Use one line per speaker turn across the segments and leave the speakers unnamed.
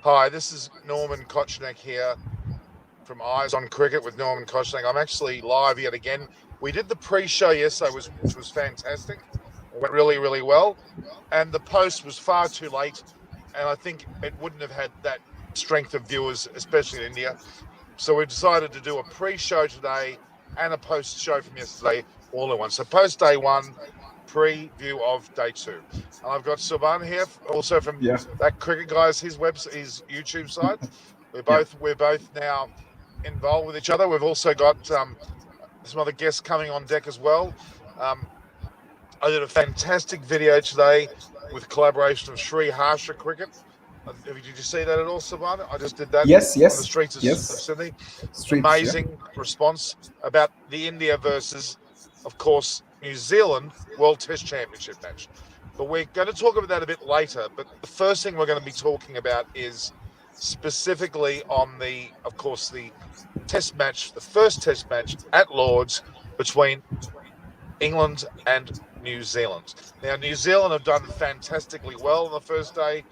Hi, this is Norman Kochnek here from Eyes on Cricket with Norman Kochnek. I'm actually live yet again. We did the pre-show yesterday, which was fantastic. It went really, really well. And the post was far too late. And I think it wouldn't have had that strength of viewers, especially in India. So we decided to do a pre-show today and a post-show from yesterday all in one. So post day one, preview of day two. And I've got Subhan here, also from
Yeah,
that Cricket Guys, his his YouTube site.
yeah.
We're both now involved with each other. We've also got some other guests coming on deck as well. Um, I did a fantastic video today with collaboration of Sri Harsha Cricket. Did you see that at all, Savannah? I just did that
Yes,
on the
yes,
streets of
yes.
Sydney.
Streets, yeah.
Amazing response about the India versus, of course, New Zealand World Test Championship match. But we're going to talk about that a bit later. But the first thing we're going to be talking about is specifically on of course, the test match, the first test match at Lord's between England and New Zealand. Now, New Zealand have done fantastically well on the first day.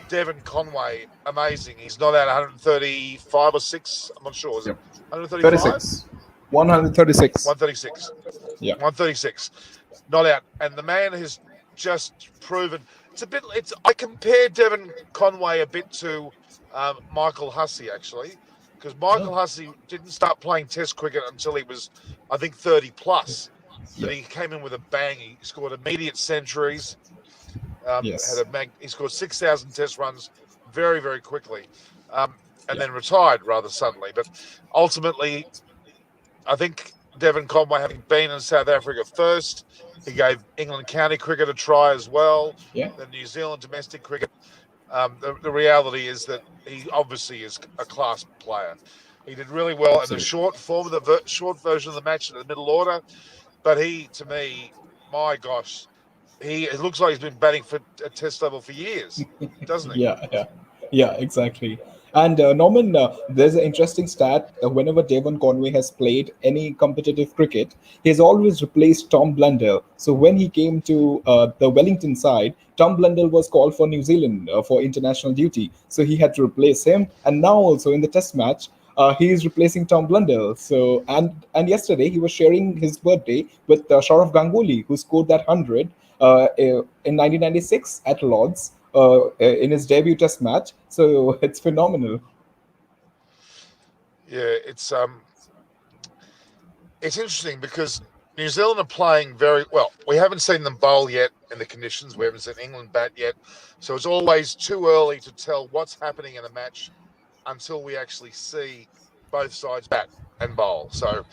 Devon Conway, amazing. He's not out 135 or 6. I'm not sure. Is it
Yep.
135?
36. 136.
136.
Yeah.
136. Not out. And the man has just proven I compare Devon Conway a bit to Michael Hussey, actually, because Michael Hussey didn't start playing Test cricket until he was, I think, 30 plus. But he came in with a bang. He scored immediate centuries.
Yes.
He scored 6,000 Test runs very, very quickly, and then retired rather suddenly. But ultimately, I think Devon Conway, having been in South Africa first, he gave England county cricket a try as well.
Yeah.
The New Zealand domestic cricket. The reality is that he obviously is a class player. He did really well in the short form of the short version of the match in the middle order. But he, to me, my gosh, it looks like he's been batting for a test level for years, doesn't he?
Yeah, exactly. And Norman, there's an interesting stat. Whenever Devon Conway has played any competitive cricket, he's always replaced Tom Blundell. So when he came to the Wellington side, Tom Blundell was called for New Zealand for international duty. So he had to replace him. And now also in the test match, he is replacing Tom Blundell. So and yesterday he was sharing his birthday with Saurav Ganguly, who scored that 100 in 1996 at Lord's in his debut test match. So it's phenomenal.
Yeah, it's interesting because New Zealand are playing very well. We haven't seen them bowl yet in the conditions. We haven't seen England bat yet. So it's always too early to tell what's happening in a match until we actually see both sides bat and bowl. So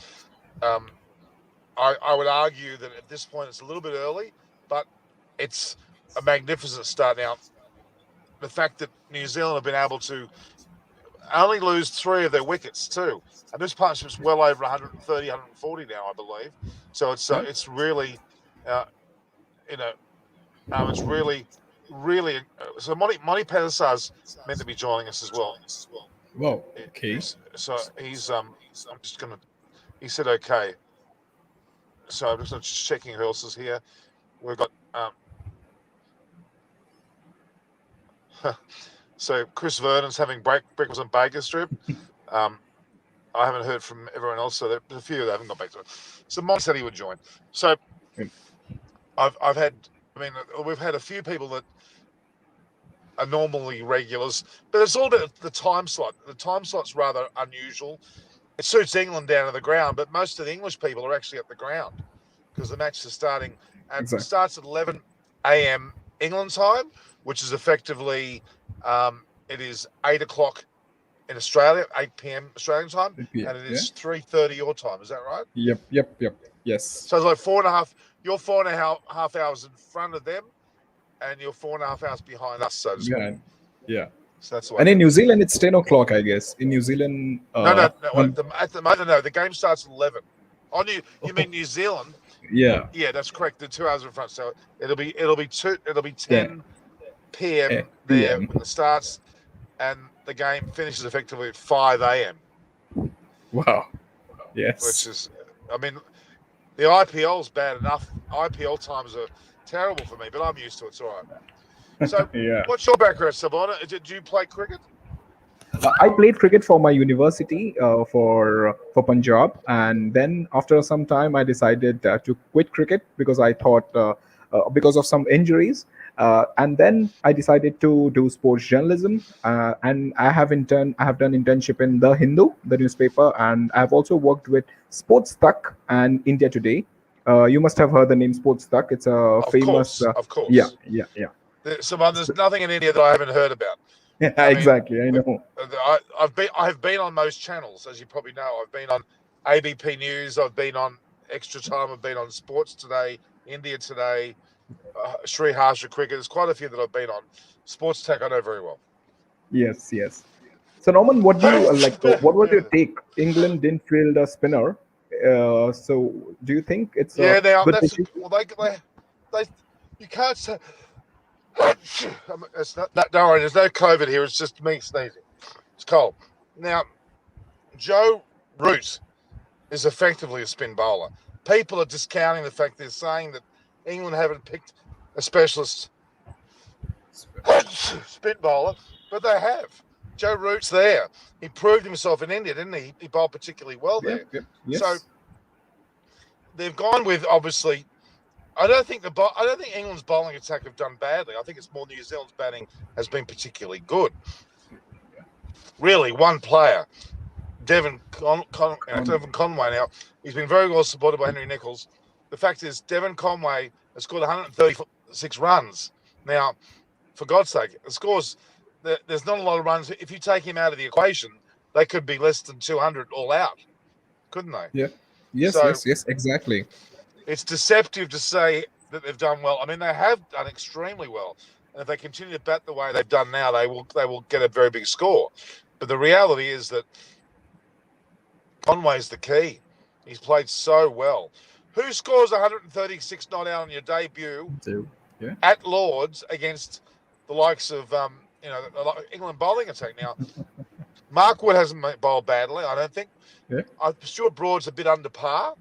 I would argue that at this point it's a little bit early, but it's a magnificent start. Now, the fact that New Zealand have been able to only lose 3 of their wickets too, and this partnership's well over 130, 140 now, I believe. So it's really, it's really. So Monty Panesar's meant to be joining us as well.
Wow. Okay.
So he's he said okay. So I'm just checking who else is here. We've got so Chris Vernon's having breakfast on Baker Strip. I haven't heard from everyone else, so there's a few that haven't got back to it. So Mike said he would join. So we've had a few people that are normally regulars, but it's all about the time slot. The time slot's rather unusual. It suits England down to the ground, but most of the English people are actually at the ground because the match is starting starts at 11 a.m. England time, which is effectively it is 8 o'clock in Australia, 8 p.m. Australian time, and it is 3:30 your time. Is that right?
Yep. Yes.
So it's like 4.5. You're 4.5 hours in front of them, and you're 4.5 hours behind us. So to speak.
Yeah.
So that's
and in New Zealand, it's 10 o'clock, I guess. In New Zealand,
no. At the moment, no. The game starts at 11. You mean New Zealand?
Yeah.
Yeah, that's correct. The 2 hours in front. So it'll be 10 p.m. there when it starts, and the game finishes effectively at 5 a.m.
Wow. Yes.
Which is, the IPL's bad enough. IPL times are terrible for me, but I'm used to it. It's all right. So, What's your background, Sabana? Did you play cricket?
I played cricket for my university for Punjab, and then after some time, I decided to quit cricket because I thought because of some injuries, and then I decided to do sports journalism, and I have done internship in the Hindu, the newspaper, and I have also worked with Sports Tak and India Today. You must have heard the name Sports Tak. It's a
Of
famous,
course, of
yeah,
course.
yeah, yeah.
There's nothing in India that I haven't heard about.
Yeah,
I mean,
exactly. I know.
I've been on most channels, as you probably know. I've been on ABP News. I've been on Extra Time. I've been on Sports Today, India Today, Sri Harsha Cricket. There's quite a few that I've been on. Sports Tech I know very well.
Yes, yes. So Norman, what do you like? What was your take? England didn't field a spinner. So do you think it's a
Yeah, now
good
that's
decision?
well. They you can't say. It's not, don't worry, there's no COVID here. It's just me sneezing. It's cold. Now, Joe Root is effectively a spin bowler. People are discounting the fact they're saying that England haven't picked a specialist spin bowler, but they have. Joe Root's there. He proved himself in India, didn't he? He bowled particularly well
Yeah,
there.
yeah,
So
yes.
they've gone with obviously. I don't think England's bowling attack have done badly. I think it's more New Zealand's batting has been particularly good. Really, one player, Devon Conway. Now he's been very well supported by Henry Nicholls. The fact is, Devon Conway has scored 136 runs. Now, for God's sake, the scores. There's not a lot of runs. If you take him out of the equation, they could be less than 200 all out, couldn't they?
Yeah. Yes,
So
yes, yes, exactly.
it's deceptive to say that they've done well. I mean, they have done extremely well, and if they continue to bat the way they've done now, they will get a very big score. But the reality is that Conway's the key. He's played so well. Who scores 136 not out on your debut
So, yeah.
at Lords against the likes of the England bowling attack? Now, Mark Wood hasn't bowled badly, I don't think.
Yeah.
Stuart Broad's a bit under par.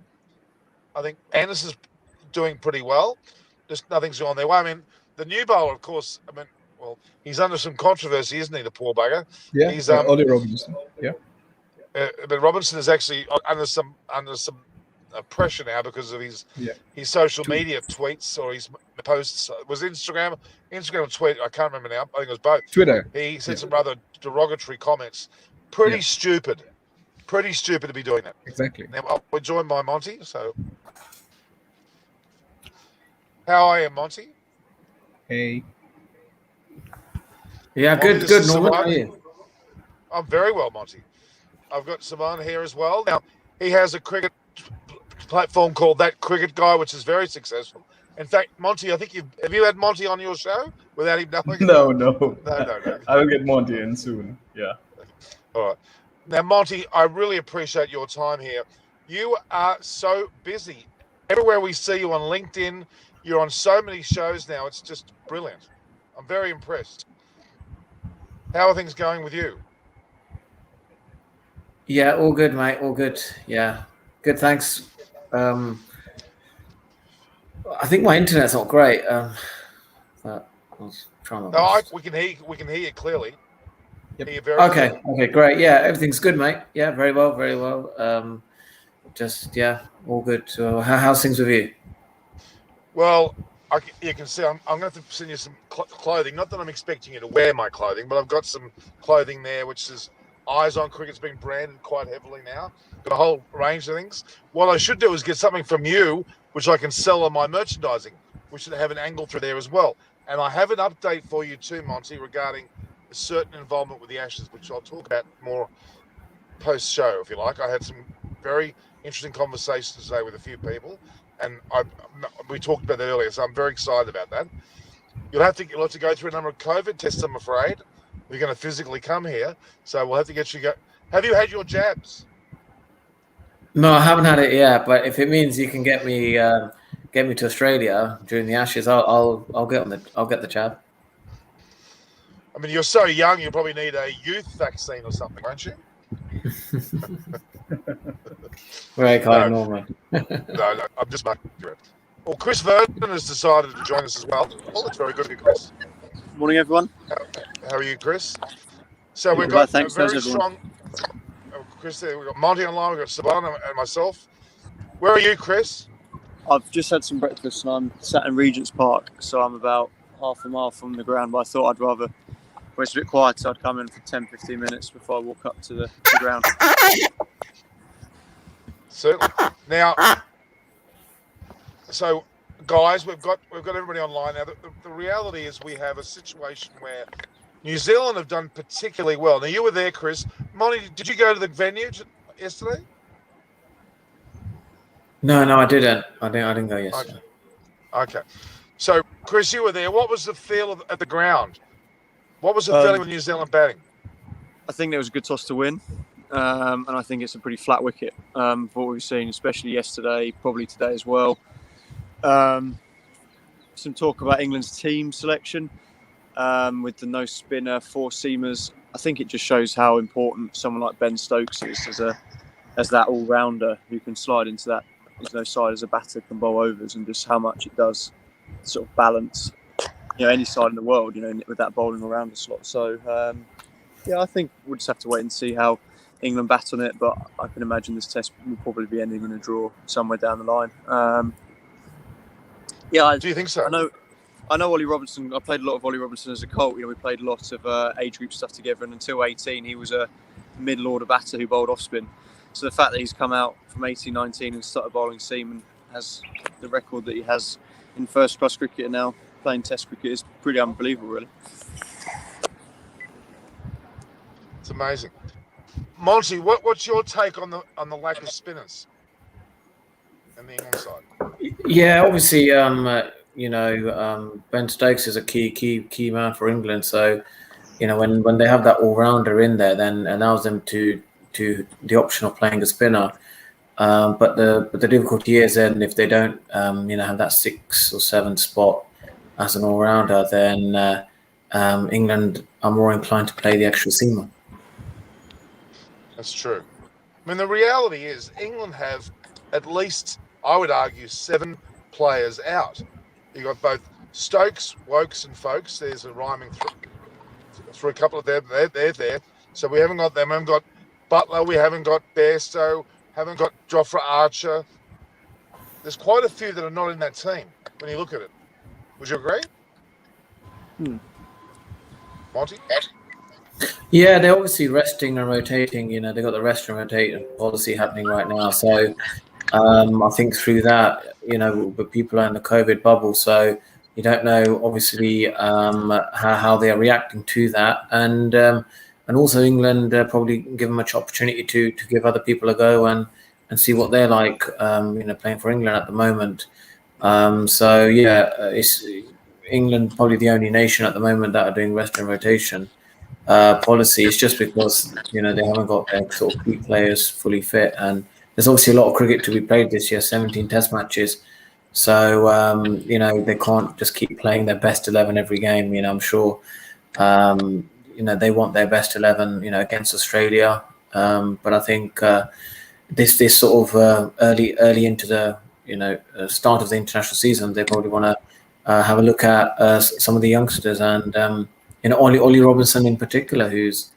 I think Anderson's doing pretty well. Just nothing's gone their way. I mean, the new bowler, of course. I mean, well, he's under some controversy, isn't he? The poor bugger.
Yeah.
He's
Ollie Robinson. Yeah.
but Robinson is actually under some pressure now because of his social media tweets or his posts. Was Instagram or tweet? I can't remember now. I think it was both.
Twitter.
He said some rather derogatory comments. Pretty stupid. Pretty stupid to be doing that.
Exactly.
Now we're joined by Monty. So, how are you, Monty?
Hey.
Yeah,
Monty,
good, Norman. How are you?
I'm very well, Monty. I've got Simon here as well. Now, he has a cricket platform called That Cricket Guy, which is very successful. In fact, Monty, I think have you had Monty on your show without him knowing?
No.
No.
I will get Monty in soon. Yeah.
All right. Now, Monty, I really appreciate your time here. You are so busy. Everywhere we see you on LinkedIn, you're on so many shows now. It's just brilliant. I'm very impressed. How are things going with you?
Yeah, all good, mate. All good. Yeah, good. Thanks. I think my internet's not great. But I was trying to.
No, we can hear. We can hear you clearly.
Yep.
Hear you very
Okay.
clearly.
Okay. Great. Yeah, everything's good, mate. Yeah, very well. Very well. All good. So, how's things with you?
Well, you can see I'm going to have to send you some clothing. Not that I'm expecting you to wear my clothing, but I've got some clothing there, which is Eyes on Cricket's been branded quite heavily now. Got a whole range of things. What I should do is get something from you, which I can sell on my merchandising. We should have an angle through there as well. And I have an update for you too, Monty, regarding a certain involvement with the Ashes, which I'll talk about more post-show, if you like. I had some very interesting conversations today with a few people, and we talked about that earlier, so I'm very excited about that. You'll have to go through a number of COVID tests, I'm afraid. You're going to physically come here, so we'll have to get you go. Have you had your jabs?
No, I haven't had it yet. But if it means you can get me to Australia during the Ashes, I'll get the jab.
I mean, you're so young, you probably need a youth vaccine or something, won't you?
Very kind, Norman.
No, I'm just making it. Well, Chris Vernon has decided to join us as well. Well, that's very good of you, Chris.
Morning, everyone.
How are you, Chris? So we've
Good,
got
thanks.
a very
How's everyone?
strong. Chris, there, we've got Monty online. We've got Savannah and myself. Where are you, Chris?
I've just had some breakfast and I'm sat in Regent's Park, so I'm about half a mile from the ground, but I thought I'd rather, when it's a bit quiet, so I'd come in for 10-15 minutes before I walk up to the ground.
Certainly. Now, so guys, we've got everybody online now. The reality is we have a situation where New Zealand have done particularly well. Now you were there, Chris. Monty, did you go to the venue yesterday?
No, I didn't. I didn't go yesterday.
Okay. So, Chris, you were there. What was the feel at the ground? What was the feeling with New Zealand batting?
I think there was a good toss to win, and I think it's a pretty flat wicket for what we've seen, especially yesterday, probably today as well. Some talk about England's team selection with the no spinner, four seamers. I think it just shows how important someone like Ben Stokes is as that all rounder who can slide into that side as a batter, can bowl overs, and just how much it does sort of balance any side in the world with that bowling all-rounder slot. So I think we'll just have to wait and see how England bat on it, but I can imagine this test will probably be ending in a draw somewhere down the line.
Do you think so?
I know Ollie Robinson. I played a lot of Ollie Robinson as a Colt. We played a lot of age group stuff together, and until 18 he was a middle order batter who bowled off spin. So the fact that he's come out from 18, 19 and started bowling seam and has the record that he has in first class cricket and now playing test cricket is pretty unbelievable, really.
It's amazing. Monty, what's your take on the lack of spinners in the England side?
Yeah, obviously, Ben Stokes is a key man for England. So, when they have that all rounder in there, then allows them to the option of playing a spinner. But the difficulty is then if they don't have that 6 or 7 spot as an all rounder, then England are more inclined to play the extra seamer.
That's true. I mean, the reality is England have at least, I would argue, 7 players out. You've got both Stokes, Wokes and Folks. There's a rhyming through a couple of them. They're there. So we haven't got them. We haven't got Butler. We haven't got Bairstow. Haven't got Jofra Archer. There's quite a few that are not in that team when you look at it. Would you agree? Monty?
Yeah, they're obviously resting and rotating. They've got the rest and rotate policy happening right now. So I think through that, but people are in the COVID bubble, so you don't know obviously how they are reacting to that, and also England probably give them much opportunity to give other people a go and see what they're like, playing for England at the moment. It's England probably the only nation at the moment that are doing rest and rotation policy. It's just because they haven't got their sort of key players fully fit, and there's obviously a lot of cricket to be played this year, 17 test matches. So they can't just keep playing their best 11 every game. I'm sure they want their best 11 against Australia, but I think this sort of early into the start of the international season, they probably want to have a look at some of the youngsters, and Ollie Robinson in particular, who's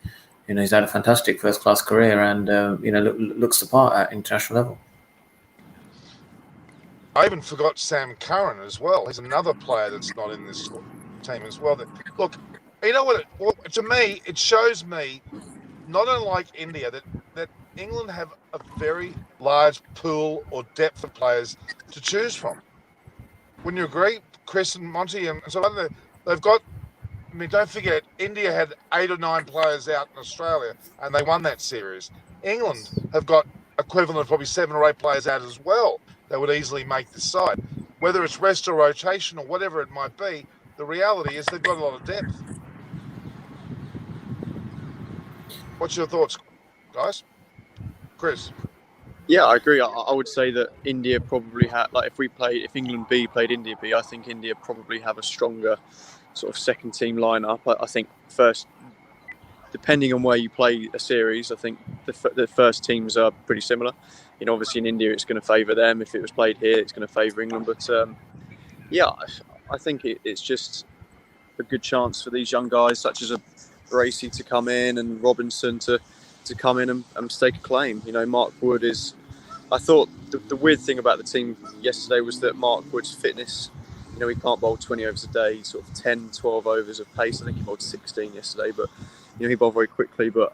he's had a fantastic first class career and looks the part at international level.
I even forgot Sam Curran as well. He's another player that's not in this team as well. Look, you know what? To me, it shows me, not unlike India, that England have a very large pool or depth of players to choose from. Wouldn't you agree, Chris and Monty? And so they've got. I mean, don't forget, India had 8 or 9 players out in Australia, and they won that series. England have got equivalent of probably 7 or 8 players out as well that would easily make the side. Whether it's rest or rotation or whatever it might be, the reality is they've got a lot of depth. What's your thoughts, guys? Chris?
Yeah, I agree. I would say that India probably had, if England B played India B, I think India probably have a stronger sort of second team lineup. I think first, depending on where you play a series, I think the first teams are pretty similar. Obviously in India it's going to favour them. If it was played here, it's going to favour England. But I think it's just a good chance for these young guys, such as a Racy to come in and Robinson to come in and stake a claim. You know, Mark Wood is. I thought the weird thing about the team yesterday was that Mark Wood's fitness. You know, he can't bowl 20 overs a day, sort of 10, 12 overs of pace. I think he bowled 16 yesterday, but you know, he bowled very quickly. But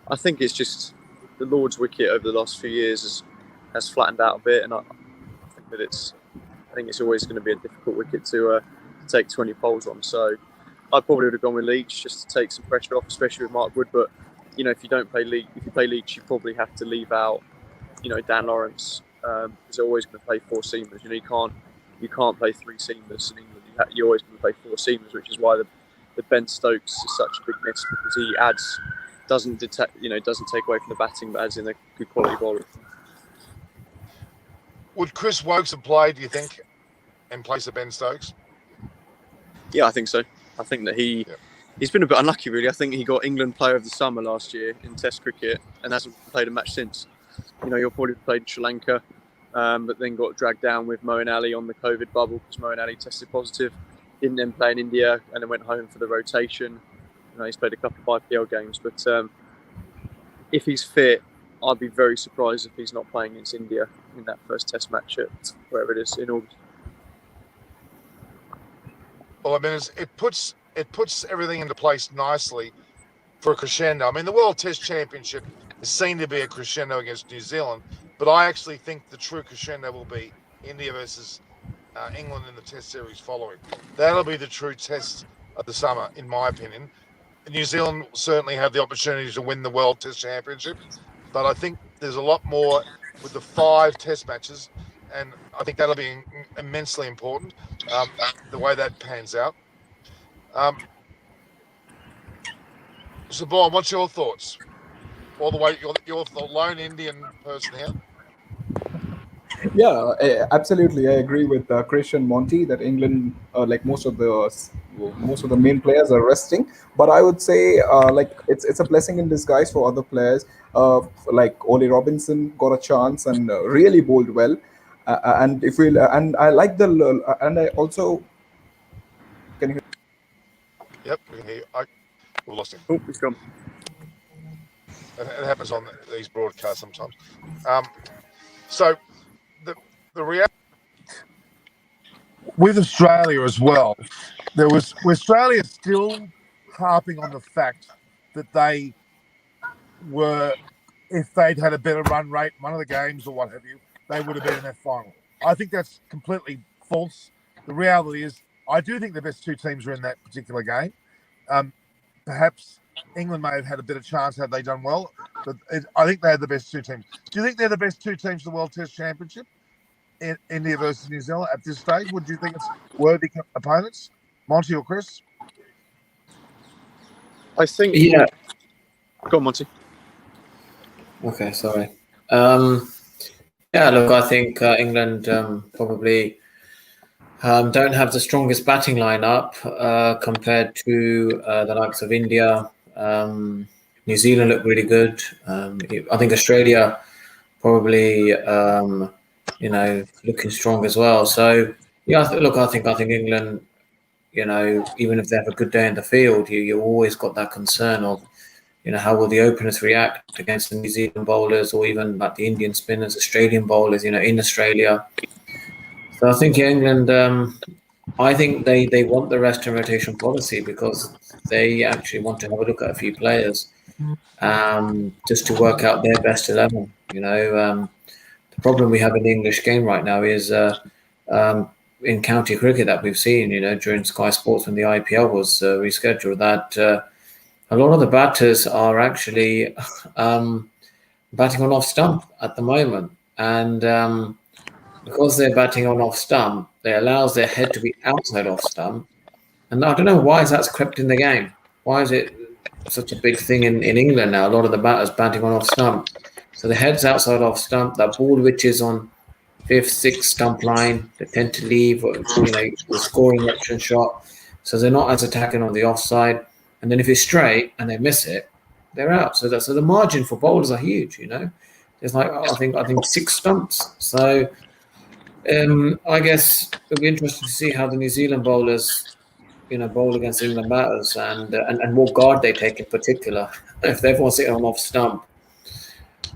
I think it's just the Lord's wicket over the last few years has flattened out a bit, and I think that it's always going to be a difficult wicket to take 20 poles on. So I probably would have gone with Leach just to take some pressure off, especially with Mark Wood. But you know, if you play Leach, you probably have to leave out, you know, Dan Lawrence, because they're always going to play four seamers. You know, you can't play three seamers in England. You're always going to play four seamers, which is why the Ben Stokes is such a big miss, because he doesn't take away from the batting, but adds in a good quality bowler.
Would Chris Wokes have played, do you think, in place of Ben Stokes?
Yeah, I think so. I think that he's been a bit unlucky, really. I think he got England Player of the Summer last year in Test cricket and hasn't played a match since. You know, he'll probably played in Sri Lanka, but then got dragged down with Moeen Ali on the COVID bubble because Moeen Ali tested positive. Didn't then play in India and then went home for the rotation. You know, he's played a couple of IPL games, but if he's fit, I'd be very surprised if he's not playing against India in that first Test match at wherever it is in August.
Well, I mean, it puts everything into place nicely for a crescendo. I mean, the World Test Championship is seen to be a crescendo against New Zealand, but I actually think the true crescendo will be India versus England in the Test series following. That'll be the true test of the summer, in my opinion. New Zealand certainly have the opportunity to win the World Test Championship, but I think there's a lot more with the 5 Test matches, and I think that'll be immensely important, the way that pans out. So, Bob, what's your thoughts? All the way, you're the lone Indian person here.
Yeah, absolutely. I agree with Krish and Monty that England, like most of the main players, are resting. But I would say, like it's a blessing in disguise for other players. Like Ollie Robinson got a chance and really bowled well. And if we and I like and I also can you hear?
Yep, we can hear you. We lost him.
Oh, he's gone.
It happens on these broadcasts sometimes. So the reality with Australia as well, Australia still harping on the fact that they were, if they'd had a better run rate, one of the games or what have you, they would have been in that final. I think that's completely false. The reality is, I do think the best two teams are in that particular game. Perhaps England may have had a better chance had they done well, but I think they had the best two teams. Do you think they're the best two teams in the World Test Championship? In India versus New Zealand at this stage? Would you think it's worthy opponents, Monty or Chris?
I think.
Yeah.
Go on, Monty.
Okay, sorry. Yeah, look, I think England probably don't have the strongest batting lineup compared to the likes of India. New Zealand look really good. I think Australia probably, looking strong as well. So yeah, I think England, even if they have a good day in the field, you always got that concern of, how will the openers react against the New Zealand bowlers, or even like the Indian spinners, Australian bowlers, in Australia. So I think England, I think they want the rest and rotation policy because they actually want to have a look at a few players, just to work out their best 11. The problem we have in the English game right now is in county cricket that we've seen, during Sky Sports when the IPL was rescheduled, that a lot of the batters are actually batting on off stump at the moment. And because they're batting on off stump, they allows their head to be outside off stump. And I don't know why that's crept in the game. Why is it such a big thing in England now? A lot of the batters batting on off stump. So the head's outside off stump, that ball which is on 5th, 6th stump line, they tend to leave, the scoring option shot. So they're not as attacking on the offside. And then if it's straight and they miss it, they're out. So the margin for bowlers are huge, There's I think 6 stumps. So I guess it'll be interesting to see how the New Zealand bowlers bowl against England matters, and what guard they take in particular. If everyone's sitting on off stump,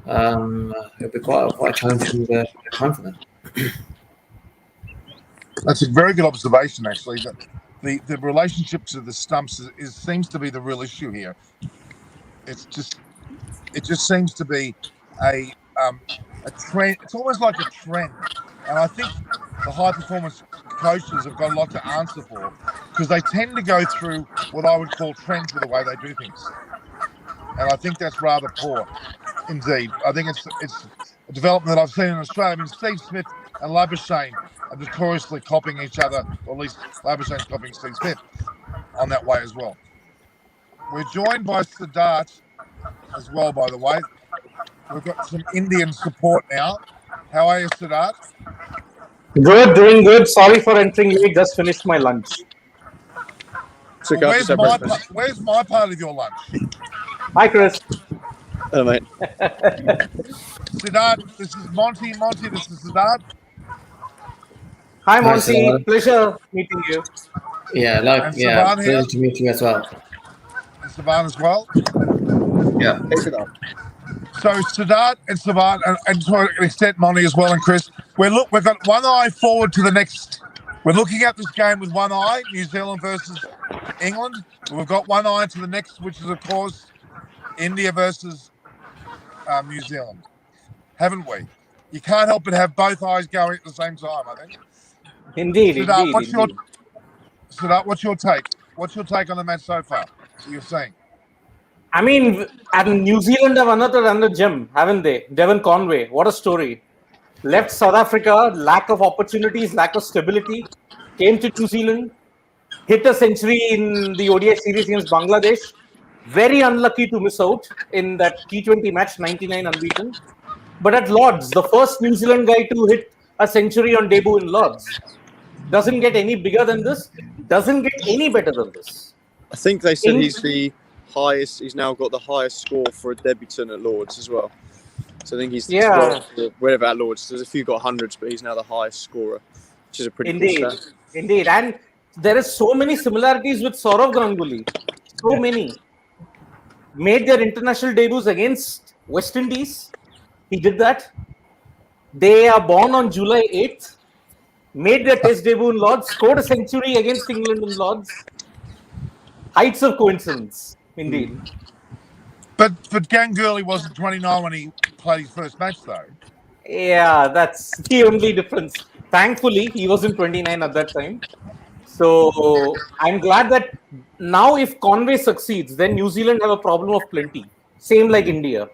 it'll be quite a challenging time for them.
That's a very good observation, actually. That the relationship to the stumps seems to be the real issue here. It just seems to be a trend. It's almost like a trend, and I think the high performance coaches have got a lot to answer for, because they tend to go through what I would call trends with the way they do things, and I think that's rather poor indeed. I think it's a development that I've seen in Australia. I mean, Steve Smith and Labuschagne are notoriously copying each other, or at least Labuschagne's copying Steve Smith on that way as well. We're joined by Siddharth as well, by the way. We've got some Indian support now. How are you, Siddharth?
Good, doing good. Sorry for entering late. Just finished my lunch.
Well, where's my part of your lunch?
Hi, Chris.
Hello, mate.
Siddharth, this is Monty. Monty, this is Siddharth.
Hi,
Hi,
Monty.
Siddharth.
Pleasure meeting you.
Yeah, pleasure to meet you as well.
And Sivan as well.
Yeah.
Hey, Siddharth.
So Siddharth and Sivan, and to an extent Monty as well, and Chris, we've got one eye forward to the next. We're looking at this game with one eye, New Zealand versus England. We've got one eye to the next, which is, of course, India versus New Zealand. Haven't we? You can't help but have both eyes going at the same time, I think.
Indeed,
Siddharth,
indeed.
Siddharth, what's your take? What's your take on the match so far? What you're saying?
I mean, and New Zealand have another gem, haven't they? Devon Conway, what a story. Left South Africa, lack of opportunities, lack of stability. Came to New Zealand, hit a century in the ODI series against Bangladesh. Very unlucky to miss out in that T20 match, 99 unbeaten. But at Lords, the first New Zealand guy to hit a century on debut in Lords. Doesn't get any bigger than this. Doesn't get any better than this.
I think they said he's the highest. He's now got the highest score for a debutant at Lords as well. So I think he's wherever at Lords. There's a few got hundreds, but he's now the highest scorer, which is a pretty good stat.
Indeed. And there is so many similarities with Saurav Ganguly. So many. Made their international debuts against West Indies. He did that. They are born on July 8th. Made their test debut in Lords. Scored a century against England in Lords. Heights of coincidence. Indeed.
But Ganguly wasn't 29 when he played his first match, though.
Yeah, that's the only difference. Thankfully, he wasn't 29 at that time. So I'm glad that now if Conway succeeds, then New Zealand have a problem of plenty. Same like India.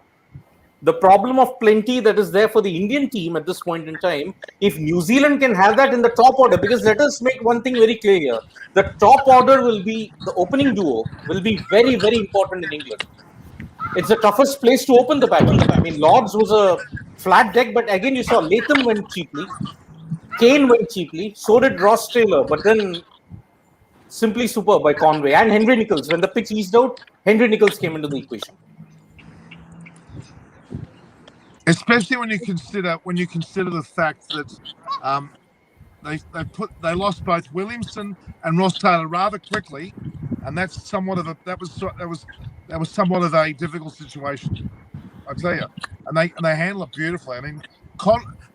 The problem of plenty that is there for the Indian team at this point in time, if New Zealand can have that in the top order, because let us make one thing very clear here. The top order will be, the opening duo will be very, very important in England. It's the toughest place to open the battle. I mean, Lords was a flat deck, but again, you saw Latham went cheaply. Kane went cheaply. So did Ross Taylor, but then simply superb by Conway and Henry Nicholls. When the pitch eased out, Henry Nicholls came into the equation.
Especially when you consider the fact that they lost both Williamson and Ross Taylor rather quickly, and that's somewhat of a difficult situation, I tell you. And they handle it beautifully. I mean,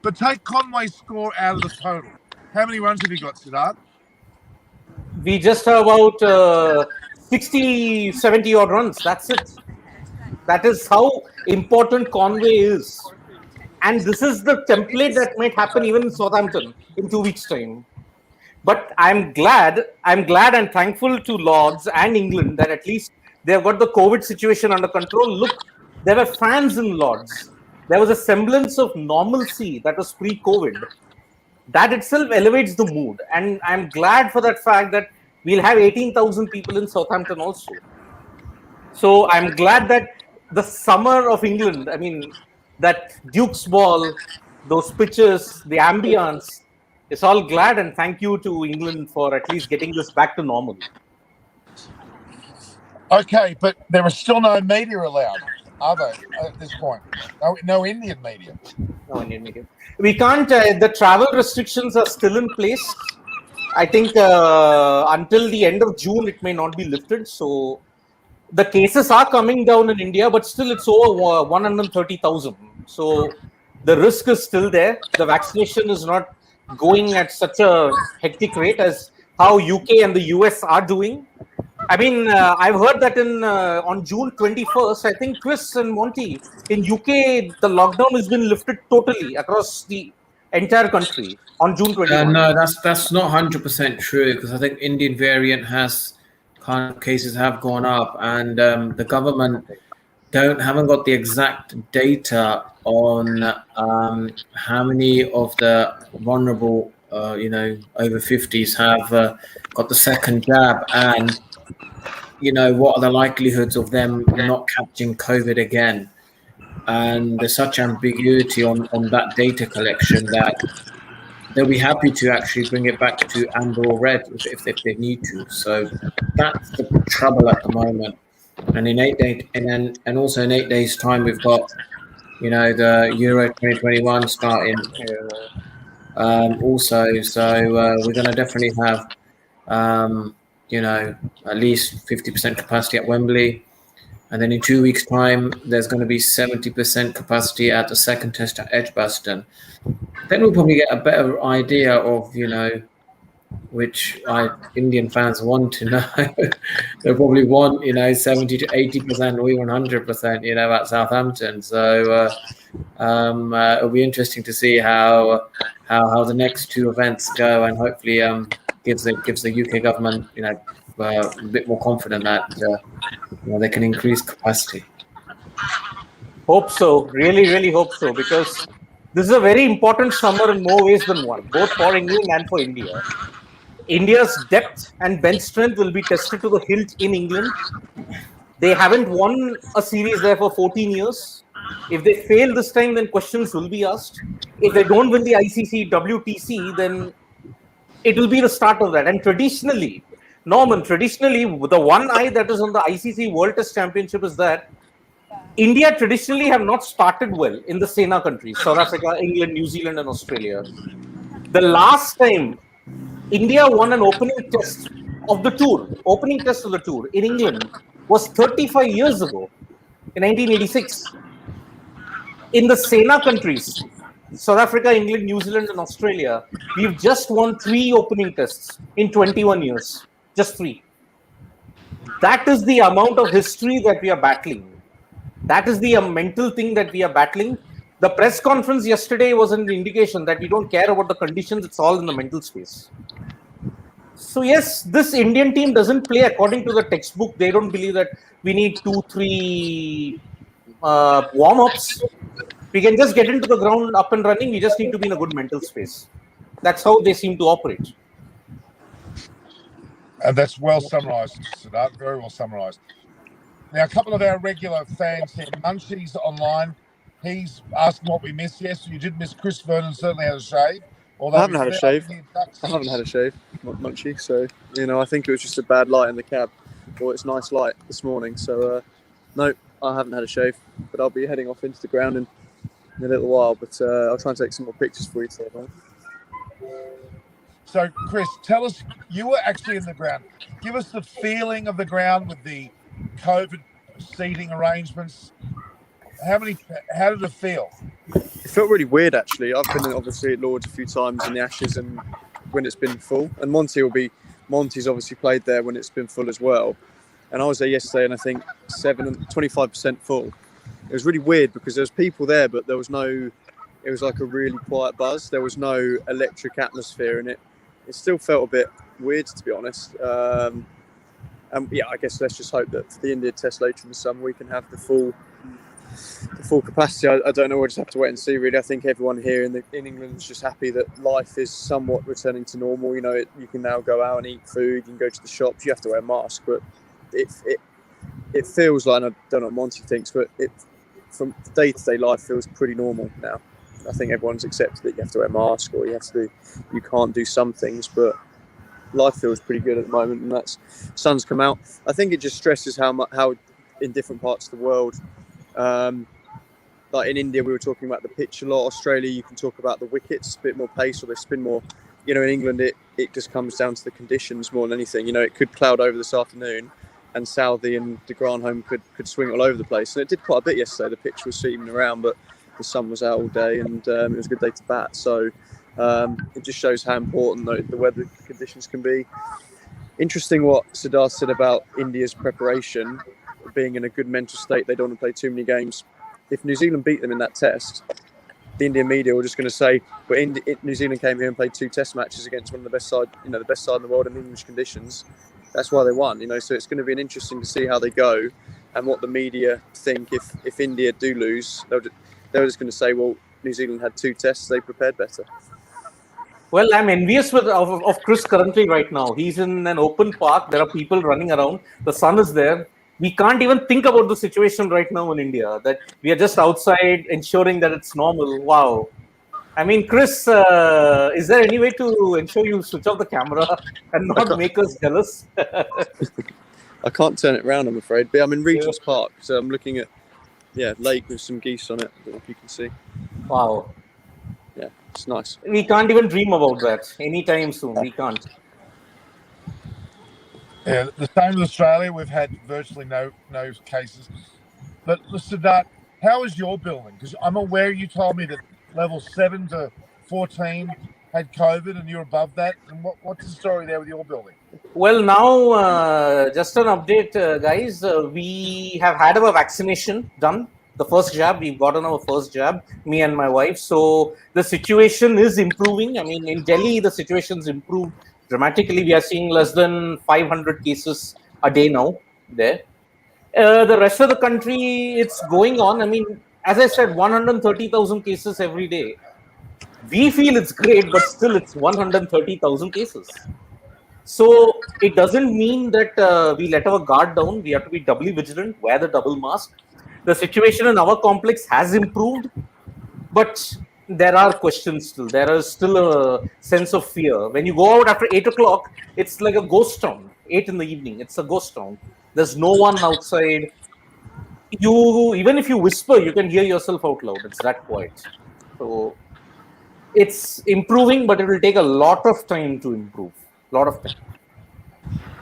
but take Conway's score out of the total. How many runs have you got, Siddharth?
We just have about 60, 70 odd runs. That's it. That is how important Conway is. And this is the template that might happen even in Southampton in 2 weeks' time. But I'm glad and thankful to Lords and England that at least they've got the COVID situation under control. Look, there were fans in Lords. There was a semblance of normalcy that was pre-COVID. That itself elevates the mood. And I'm glad for that fact that we'll have 18,000 people in Southampton also. So I'm glad that the summer of England, I mean, that Duke's ball, those pitches, the ambience, it's all glad, and thank you to England for at least getting this back to normal.
Okay, but there are still no media allowed, are they, at this point? No Indian media.
No Indian media. We can't, the travel restrictions are still in place. I think until the end of June, it may not be lifted. So the cases are coming down in India, but still it's over 130,000. So the risk is still there. The vaccination is not going at such a hectic rate as how UK and the US are doing. I mean, I've heard that on June 21st, I think Chris and Monty, in UK, the lockdown has been lifted totally across the entire country on June 21.
No, that's not 100% true, because I think Indian variant has kind of cases have gone up, and the government haven't got the exact data on how many of the vulnerable, over 50s have got the second jab, and what are the likelihoods of them not catching COVID again. And there's such ambiguity on that data collection that they'll be happy to actually bring it back to amber or red if they need to. So that's the trouble at the moment. And in 8 days, and also in 8 days' time, we've got the Euro 2021 starting. Also, so we're going to definitely have at least 50% capacity at Wembley. And then in 2 weeks' time, there's going to be 70% capacity at the second test at Edgbaston. Then we'll probably get a better idea of, which Indian fans want to know. They'll probably want, 70 to 80% or even 100%, at Southampton. So it'll be interesting to see how the next two events go, and hopefully gives the UK government, a bit more confident that they can increase capacity.
Hope so. Really, really hope so, because this is a very important summer in more ways than one, both for England and for India. India's depth and bench strength will be tested to the hilt in England. They haven't won a series there for 14 years. If they fail this time, then questions will be asked. If they don't win the ICC WTC, then it will be the start of that. And traditionally, Norman, the one eye that is on the ICC World Test Championship is that India traditionally have not started well in the SENA countries, South Africa, England, New Zealand, and Australia. The last time India won an opening test of the tour in England was 35 years ago, in 1986. In the SENA countries, South Africa, England, New Zealand, and Australia, we've just won 3 opening tests in 21 years. Just 3. That is the amount of history that we are battling. That is the mental thing that we are battling. The press conference yesterday was an indication that we don't care about the conditions. It's all in the mental space. So yes, this Indian team doesn't play according to the textbook. They don't believe that we need 2-3 warm-ups. We can just get into the ground up and running. We just need to be in a good mental space. That's how they seem to operate.
And that's well summarised, Siddharth. Very well summarised. Now, a couple of our regular fans here, Munchie's online. He's asking what we missed. Yes, you did miss Chris Vernon, certainly had a shave.
I haven't had a shave. Munchie. So, I think it was just a bad light in the cab. Or it's nice light this morning. So, no, I haven't had a shave. But I'll be heading off into the ground in a little while. But I'll try and take some more pictures for you today, man.
So, Chris, tell us, you were actually in the ground. Give us the feeling of the ground with the COVID seating arrangements. How did it feel?
It felt really weird, actually. I've been obviously at Lord's a few times in the Ashes and when it's been full. And Monty's obviously played there when it's been full as well. And I was there yesterday and I think 25% full. It was really weird because there was people there, but there was it was like a really quiet buzz. There was no electric atmosphere in it. It still felt a bit weird, to be honest. And yeah, I guess let's just hope that for the India test later in the summer, we can have the full capacity. I don't know. We'll just have to wait and see, really. I think everyone here in England is just happy that life is somewhat returning to normal. You can now go out and eat food. You can go to the shops. You have to wear a mask, but it feels like, and I don't know what Monty thinks, but from day-to-day life feels pretty normal now. I think everyone's accepted that you have to wear a mask or you can't do some things, but life feels pretty good at the moment, and that's sun's come out. I think it just stresses how in different parts of the world, like in India we were talking about the pitch a lot. Australia, you can talk about the wickets, a bit more pace, or they spin more. In England it just comes down to the conditions more than anything. It could cloud over this afternoon, and Southey and de Granholm could swing all over the place. And it did quite a bit yesterday. The pitch was sweeping around, but the sun was out all day, and it was a good day to bat. So it just shows how important the weather conditions can be. Interesting what Siddharth said about India's preparation, being in a good mental state. They don't want to play too many games. If New Zealand beat them in that test, the Indian media were just going to say, "But New Zealand came here and played 2 test matches against one of the best side, the best side in the world in English conditions. That's why they won." So it's going to be interesting to see how they go and what the media think. If India do lose, they're just going to say, "Well, New Zealand had 2 tests; they prepared better."
Well, I'm envious of Chris currently right now. He's in an open park. There are people running around. The sun is there. We can't even think about the situation right now in India, that we are just outside ensuring that it's normal. Wow. I mean, Chris, is there any way to ensure you switch off the camera and not make us jealous?
I can't turn it around, I'm afraid. But I'm in Regent's Park, so I'm looking at lake with some geese on it. I don't know if you can see.
Wow.
Yeah, it's nice.
We can't even dream about that anytime soon. We can't.
Yeah, the same with Australia. We've had virtually no cases. But Siddharth, how is your building? Because I'm aware you told me that level 7 to 14 had COVID and you're above that. And what's the story there with your building?
Well, now, just an update, guys. We have had our vaccination done. The first jab, we've gotten our first jab, me and my wife. So the situation is improving. I mean, in Delhi, the situation's improved dramatically. We are seeing less than 500 cases a day now there. The rest of the country, it's going on. I mean, as I said, 130,000 cases every day. We feel it's great, but still it's 130,000 cases. So it doesn't mean that we let our guard down. We have to be doubly vigilant, wear the double mask. The situation in our complex has improved, but there are questions still. There is still a sense of fear. When you go out after 8 o'clock, it's like a ghost town. 8 in the evening, it's a ghost town. There's no one outside. Even if you whisper, you can hear yourself out loud. It's that quiet. So it's improving, but it will take a lot of time to improve. A lot of time.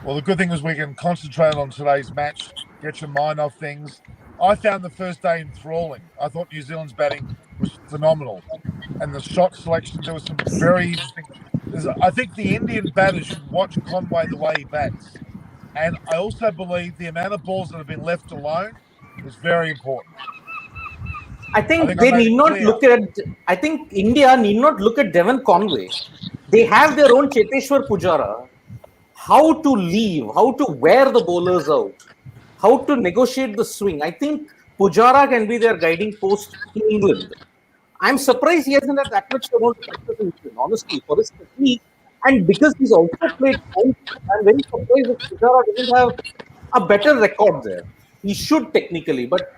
Well, the good thing is we can concentrate on today's match, get your mind off things. I found the first day enthralling. I thought New Zealand's batting was phenomenal. And the shot selection, there was some very interesting... I think the Indian batters should watch Conway the way he bats. And I also believe the amount of balls that have been left alone is very important.
I think they need not look at... I think India need not look at Devon Conway. They have their own Cheteshwar Pujara. How to leave, how to wear the bowlers out, how to negotiate the swing. I think Pujara can be their guiding post in England. I'm surprised he hasn't had that much about practice, honestly, for his technique. And because he's also played, I'm very surprised that Pujara doesn't have a better record there. He should technically, but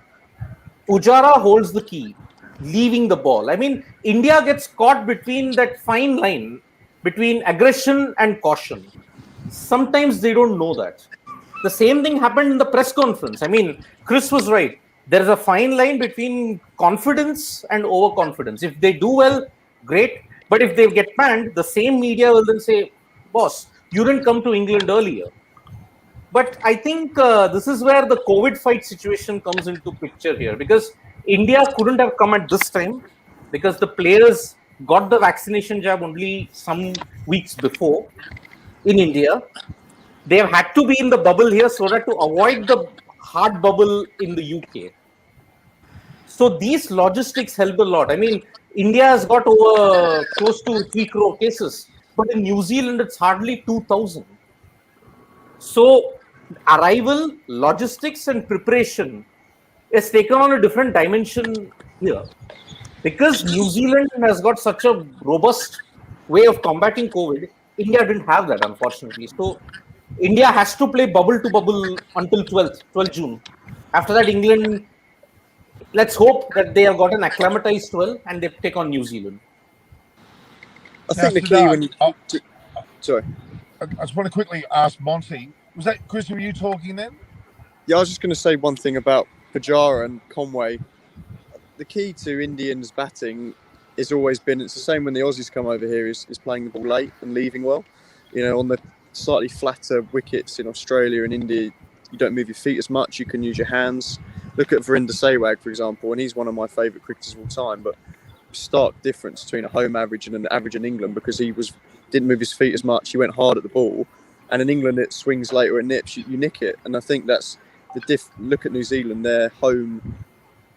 Pujara holds the key, leaving the ball. I mean, India gets caught between that fine line between aggression and caution. Sometimes they don't know that. The same thing happened in the press conference. I mean, Chris was right. There is a fine line between confidence and overconfidence. If they do well, great. But if they get banned, the same media will then say, boss, you didn't come to England earlier. But I think this is where the COVID fight situation comes into picture here, because India couldn't have come at this time because the players got the vaccination jab only some weeks before in India. They have had to be in the bubble here so that to avoid the hard bubble in the UK. So these logistics help a lot. I mean, India has got over close to 3 crore cases, but in New Zealand, it's hardly 2,000. So arrival, logistics, and preparation is taken on a different dimension here. Because New Zealand has got such a robust way of combating COVID, India didn't have that, unfortunately. So India has to play bubble to bubble until 12th June. After that, England, let's hope that they have gotten acclimatized well and they take on New Zealand.
I think the key when you... Sorry.
I just want to quickly ask Monty, was that, Chris, were you talking then?
Yeah, I was just going to say one thing about Pujara and Conway. The key to Indians batting has always been, it's the same when the Aussies come over here, is playing the ball late and leaving well. on the slightly flatter wickets in Australia and India, you don't move your feet as much. You can use your hands. Look at Virender Sehwag, for example, and he's one of my favourite cricketers of all time. But stark difference between a home average and an average in England, because he didn't move his feet as much. He went hard at the ball, and in England it swings later, it nips. You nick it, and I think that's the diff. Look at New Zealand; their home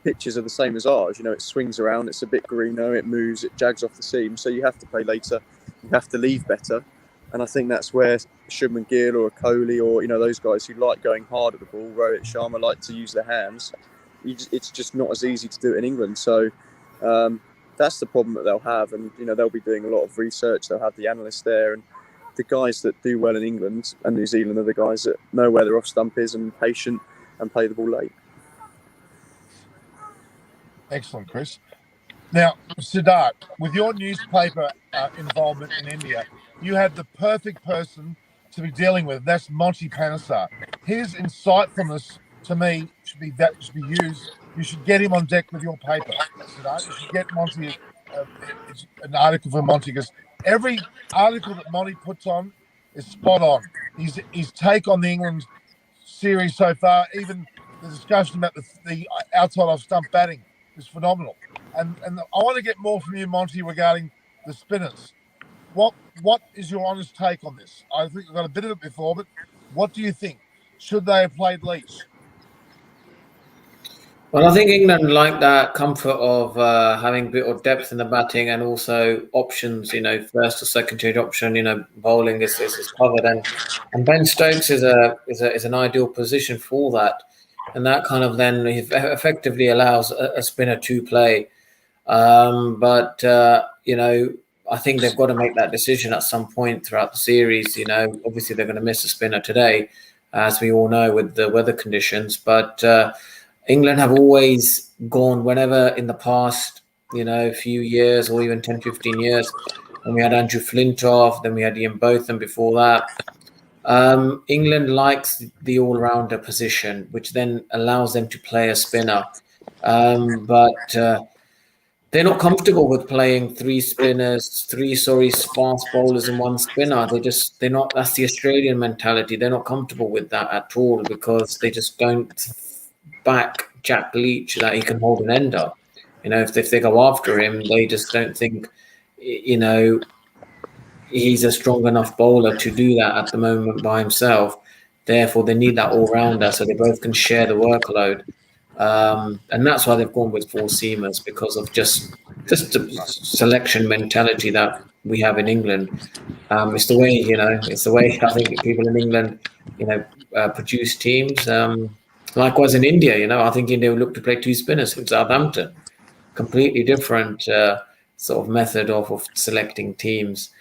pitches are the same as ours. It swings around, it's a bit greener, it moves, it jags off the seam. So you have to play later, you have to leave better. And I think that's where Shubman Gill or Kohli or those guys who like going hard at the ball, Rohit Sharma, like to use their hands. It's just not as easy to do it in England. So that's the problem that they'll have. And they'll be doing a lot of research. They'll have the analysts there, and the guys that do well in England and New Zealand are the guys that know where their off stump is and patient and play the ball late.
Excellent, Chris. Now, Siddharth, with your newspaper involvement in India, you have the perfect person to be dealing with. That's Monty Panesar. His insightfulness, to me, should be used. You should get him on deck with your paper, Siddharth. You should get Monty an article for Monty, because every article that Monty puts on is spot on. His take on the England series so far, even the discussion about the outside off stump batting, is phenomenal. And I want to get more from you, Monty, regarding the spinners. What is your honest take on this? I think we've got a bit of it before, but what do you think? Should they have played Leach?
Well, I think England like that comfort of having a bit of depth in the batting and also options, first or second change option, bowling is covered. And Ben Stokes is an ideal position for that. And that kind of then effectively allows a spinner to play. I think they've got to make that decision at some point throughout the series. Obviously they're going to miss a spinner today, as we all know, with the weather conditions. But England have always gone, whenever in the past, few years or even 10, 15 years, and we had Andrew Flintoff, then we had Ian Botham before that. England likes the all-rounder position, which then allows them to play a spinner. But they're not comfortable with playing three fast bowlers and one spinner. They're not. That's the Australian mentality. They're not comfortable with that at all, because they just don't back Jack Leach that he can hold an ender. If they go after him, they just don't think, he's a strong enough bowler to do that at the moment by himself. Therefore, they need that all-rounder so they both can share the workload. And that's why they've gone with four seamers, because of just the selection mentality that we have in England. It's the way I think people in England, produce teams. Likewise in India, I think India would look to play two spinners in Southampton. Completely different sort of method of selecting teams.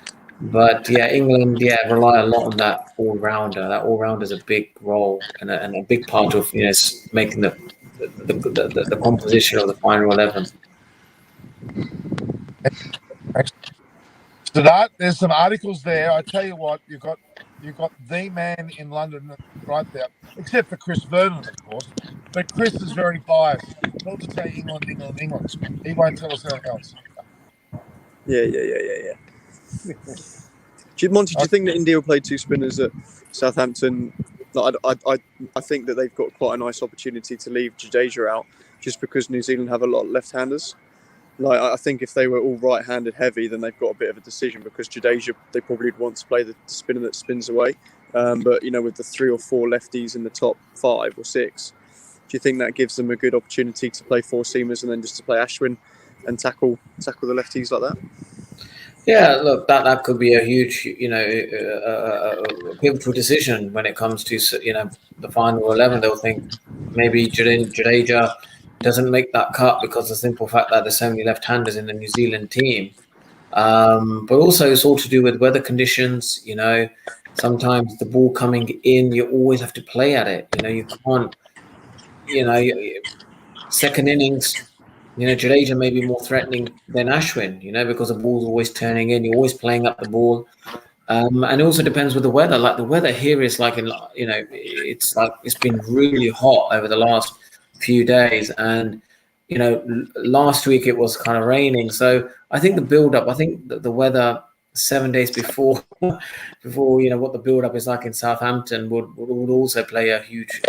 But England, rely a lot on that all-rounder. That all-rounder is a big role and a big part of making the composition of the final 11.
So that there's some articles there. I tell you what, you've got the man in London right there, except for Chris Vernon, of course. But Chris is very biased. He'll just say England. He won't tell us anything else.
Yeah. Monty, do you think that India will play two spinners at Southampton? I think that they've got quite a nice opportunity to leave Jadeja out, just because New Zealand have a lot of left-handers. I think if they were all right-handed heavy, then they've got a bit of a decision, because Jadeja, they probably would want to play the spinner that spins away. But with the 3 or 4 lefties in the top 5 or 6, do you think that gives them a good opportunity to play four seamers and then just to play Ashwin and tackle the lefties like that?
Yeah, look, that could be a huge, a pivotal decision when it comes to, the final 11. They'll think maybe Jadeja doesn't make that cut because of the simple fact that there's so many left-handers in the New Zealand team. But also it's all to do with weather conditions. Sometimes the ball coming in, you always have to play at it. You can't, second innings, Jadeja may be more threatening than Ashwin, because the ball's always turning in. You're always playing up the ball. And it also depends with the weather. Like the weather here is it's been really hot over the last few days. And, last week it was kind of raining. So I think the build-up, I think that the weather 7 days before what the build-up is like in Southampton would also play a huge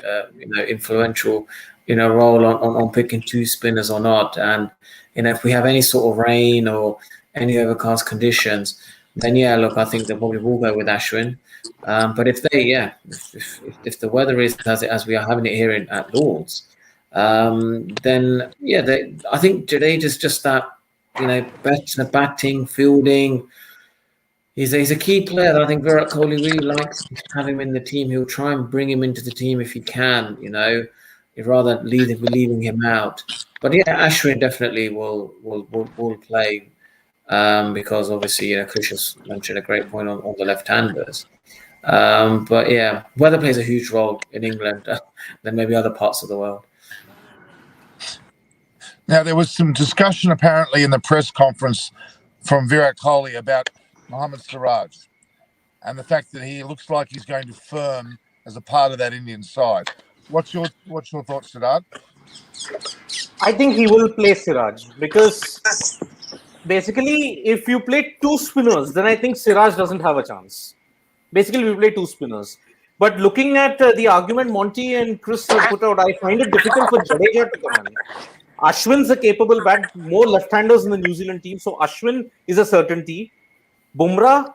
influential role on picking two spinners or not. And if we have any sort of rain or any overcast conditions, then look, I think they probably will go with Ashwin. But if the weather is as we are having it here at Lords, then I think Jadeja's just that batting, fielding. He's a key player that I think Virat Kohli really likes to have him in the team. He'll try and bring him into the team if he can, he'd rather leaving him out. But Ashwin definitely will play because obviously, Kush has mentioned a great point on the left-handers. But weather plays a huge role in England than maybe other parts of the world.
Now, there was some discussion apparently in the press conference from Virat Kohli about Mohammad Siraj and the fact that he looks like he's going to firm as a part of that Indian side. What's your thoughts, Siddharth?
I think he will play Siraj because basically if you play two spinners, then I think Siraj doesn't have a chance. Basically, we play two spinners. But looking at the argument Monty and Chris put out, I find it difficult for Jadeja to come in. Ashwin's a capable bat, more left-handers in the New Zealand team. So Ashwin is a certainty. Bumrah,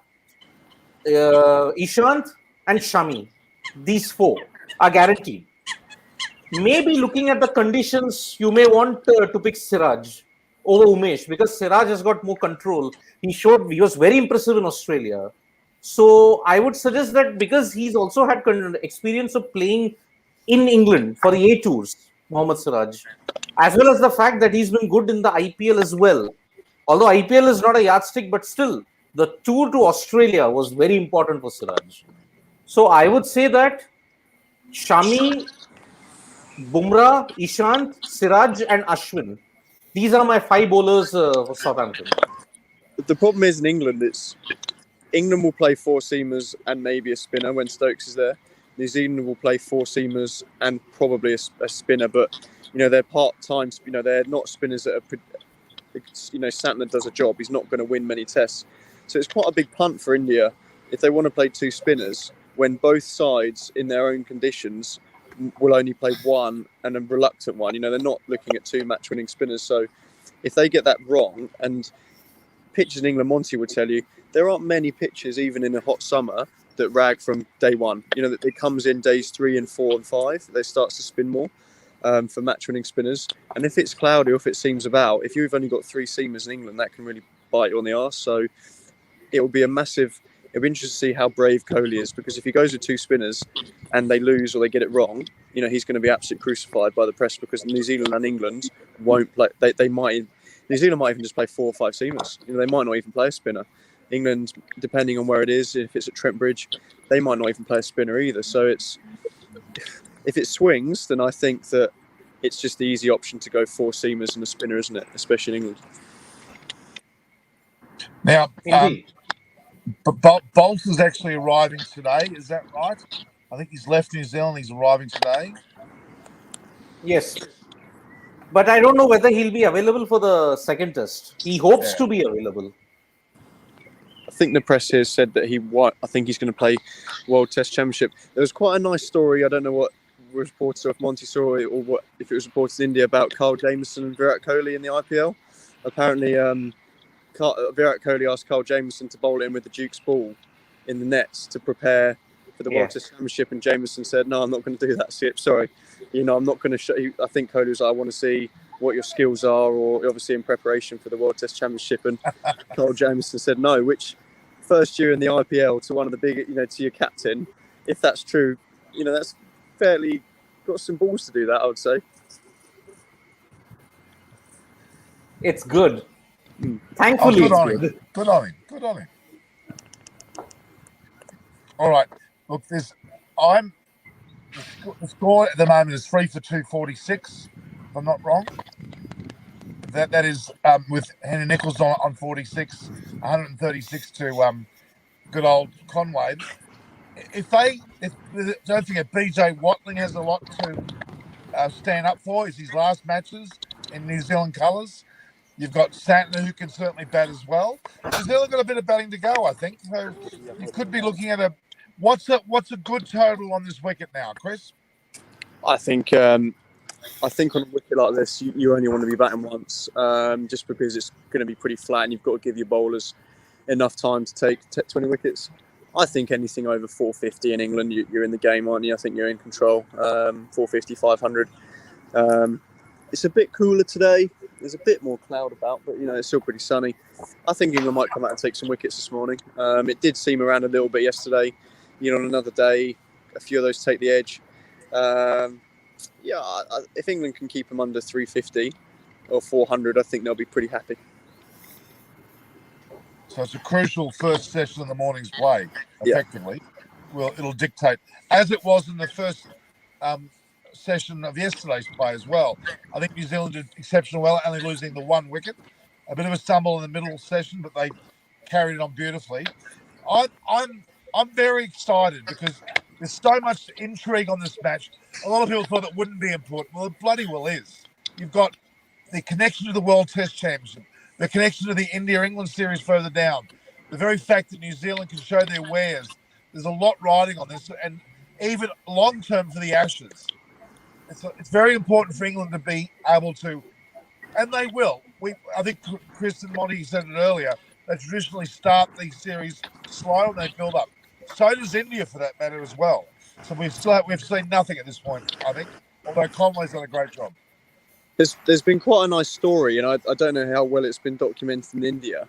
Ishant and Shami. These four are guaranteed. Maybe looking at the conditions, you may want to pick Siraj over Umesh because Siraj has got more control. He was very impressive in Australia. So I would suggest that because he's also had experience of playing in England for the A tours, Mohammad Siraj, as well as the fact that he's been good in the IPL as well. Although IPL is not a yardstick, but still the tour to Australia was very important for Siraj. So I would say that Shami, Bumrah, Ishant, Siraj and Ashwin. These are my 5 bowlers for Southampton.
The problem is in England, England will play 4 seamers and maybe a spinner when Stokes is there. New Zealand will play 4 seamers and probably a spinner, but they're part-time. They're not spinners that are. Santner does a job. He's not going to win many tests, so it's quite a big punt for India if they want to play 2 spinners when both sides, in their own conditions, will only play one and a reluctant one. They're not looking at 2 match-winning spinners. So if they get that wrong, and pitches in England, Monty would tell you, there aren't many pitches, even in a hot summer, that rag from day one. That it comes in days 3 and 4 and 5. They starts to spin more for match-winning spinners. And if it's cloudy or if it seems about, if you've only got 3 seamers in England, that can really bite you on the arse. So it will be a massive. It'll be interesting to see how brave Kohli is, because if he goes with 2 spinners and they lose or they get it wrong, he's going to be absolutely crucified by the press, because New Zealand and England won't play. They might. New Zealand might even just play 4 or 5 seamers. They might not even play a spinner. England, depending on where it is, if it's at Trent Bridge, they might not even play a spinner either. So if it swings, then I think that it's just the easy option to go 4 seamers and a spinner, isn't it? Especially in England.
Now, Bolt is actually arriving today. Is that right? I think he's left New Zealand. He's arriving today.
Yes. But I don't know whether he'll be available for the second test. He hopes to be available.
I think the press here said that I think he's going to play World Test Championship. There was quite a nice story. I don't know what was reported, or if Monty saw it, or if it was reported in India, about Carl Jamieson and Virat Kohli in the IPL. Apparently, Virat Kohli asked Carl Jamieson to bowl in with the Duke's ball in the nets to prepare for the World Test Championship, and Jamieson said, "No, I'm not going to do that, Skip. Sorry, I'm not going to show you." I think Kohli was like, "I want to see what your skills are," or obviously in preparation for the World Test Championship. And Carl Jamieson said no, which first year in the IPL to one of the big, to your captain, if that's true, that's fairly got some balls to do that, I would say.
It's good. Thankfully,
good on him. Good on him. All right. Look, the score at the moment is 3 for 246, if I'm not wrong. That is with Henry Nichols on 46, 136 to good old Conway. Don't forget, BJ Watling has a lot to stand up for. It's his last matches in New Zealand colours. You've got Santner, who can certainly bat as well. New Zealand got a bit of batting to go, I think. So you could be looking at what's a good total on this wicket now, Chris?
I think on a wicket like this, you only want to be batting once, just because it's going to be pretty flat, and you've got to give your bowlers enough time to take 20 wickets. I think anything over 450 in England, you're in the game, aren't you? I think you're in control. 450, 500. It's a bit cooler today. There's a bit more cloud about, but it's still pretty sunny. I think England might come out and take some wickets this morning. It did seem around a little bit yesterday. On another day, a few of those take the edge. If England can keep them under 350 or 400, I think they'll be pretty happy.
So it's a crucial first session of the morning's play, effectively. Yeah. Well, it'll dictate, as it was in the first session of yesterday's play as well. I think New Zealand did exceptionally well, only losing the one wicket. A bit of a stumble in the middle session, but they carried it on beautifully. I'm very excited because there's so much intrigue on this match. A lot of people thought it wouldn't be important. Well, it bloody well is. You've got the connection to the World Test Championship, the connection to the India-England series further down, the very fact that New Zealand can show their wares. There's a lot riding on this, and even long-term for the Ashes. It's very important for England to be able to, and they will. I think Chris and Monty said it earlier, they traditionally start these series slow and they build up. So does India, for that matter, as well. So we've seen nothing at this point, I think, although Conway's done a great job.
There's been quite a nice story, and I don't know how well it's been documented in India.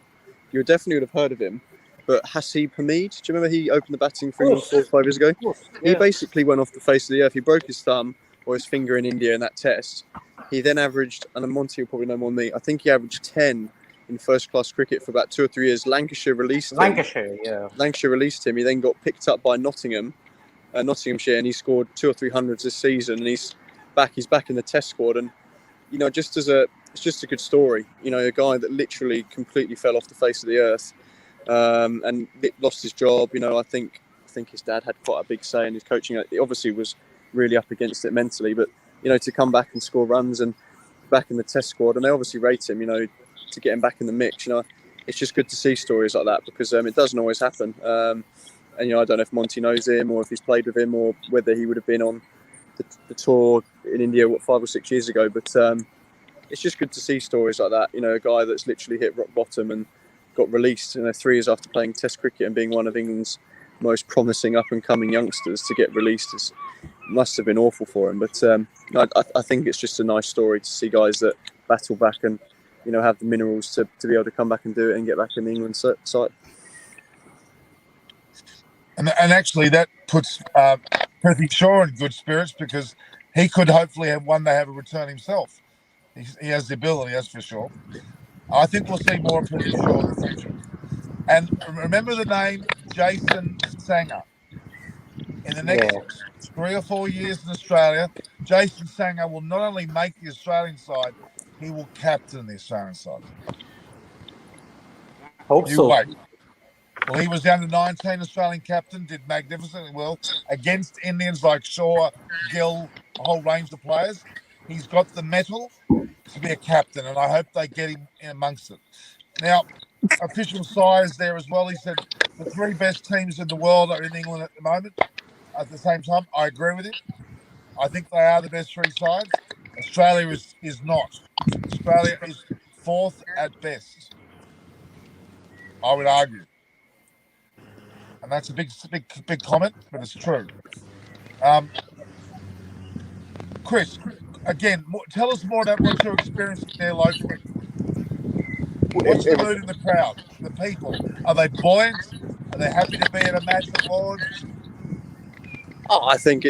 You definitely would have heard of him. But Hasib Hamid, do you remember he opened the batting for England 4 or 5 years ago? Yeah. He basically went off the face of the earth. He broke his thumb or his finger in India in that test. He then averaged, and Monty will probably know more than me, I think he averaged 10 in first-class cricket for about 2 or 3 years. Lancashire released him. Lancashire released him. He then got picked up by Nottinghamshire, and he scored 200 or 300 this season, and he's back in the test squad. And, it's just a good story. A guy that literally completely fell off the face of the earth and lost his job. I think his dad had quite a big say in his coaching. He obviously was really up against it mentally, but to come back and score runs and back in the test squad, and they obviously rate him, to get him back in the mix. It's just good to see stories like that because it doesn't always happen. And I don't know if Monty knows him or if he's played with him or whether he would have been on the tour in India 5 or 6 years ago, but it's just good to see stories like that. A guy that's literally hit rock bottom and got released 3 years after playing test cricket and being one of England's most promising up-and-coming youngsters to get released must have been awful for him. But I think it's just a nice story to see guys that battle back and have the minerals to be able to come back and do it and get back in the England side.
And actually that puts Prithvi Shaw in good spirits because he could hopefully one day have a return himself. He has the ability, that's for sure. I think we'll see more of Prithvi Shaw in the future. And remember the name Jason Sangha. In the next 3 or 4 years in Australia, Jason Sangha will not only make the Australian side, he will captain the Australian side.
Hope so.
Wait. Well, he was the under-19 Australian captain, did magnificently well against Indians like Shaw, Gill, a whole range of players. He's got the mettle to be a captain, and I hope they get him in amongst it. Now, official size there as well. He said the 3 best teams in the world are in England at the moment. At the same time, I agree with him. I think they are the best 3 sides. Australia is not. Australia is 4th at best, I would argue. And that's a big comment, but it's true. Chris, again, tell us more about what you're experiencing there locally. What's the mood in the crowd, the people? Are they buoyant? Are they happy to be at a match at Lord's?
I think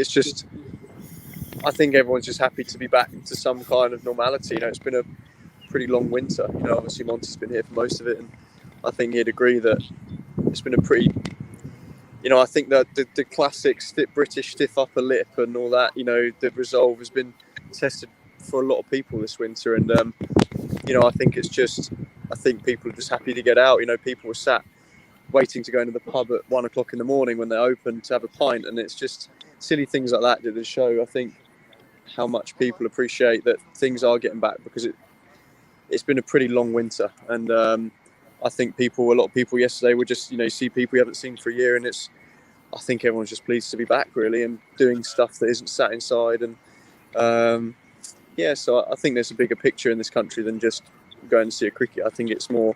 everyone's just happy to be back into some kind of normality. It's been a pretty long winter. Obviously Monty's been here for most of it, and I think he'd agree that it's been a pretty, I think that the classic British stiff upper lip and all that, the resolve has been tested for a lot of people this winter, and I think people are just happy to get out. People were sat waiting to go into the pub at 1 o'clock in the morning when they open to have a pint, and it's just silly things like that that show, I think, how much people appreciate that things are getting back, because it's been a pretty long winter, and I think a lot of people yesterday were just, see people you haven't seen for a year, and I think everyone's just pleased to be back, really, and doing stuff that isn't sat inside. And so I think there's a bigger picture in this country than just going to see a cricket. I think it's more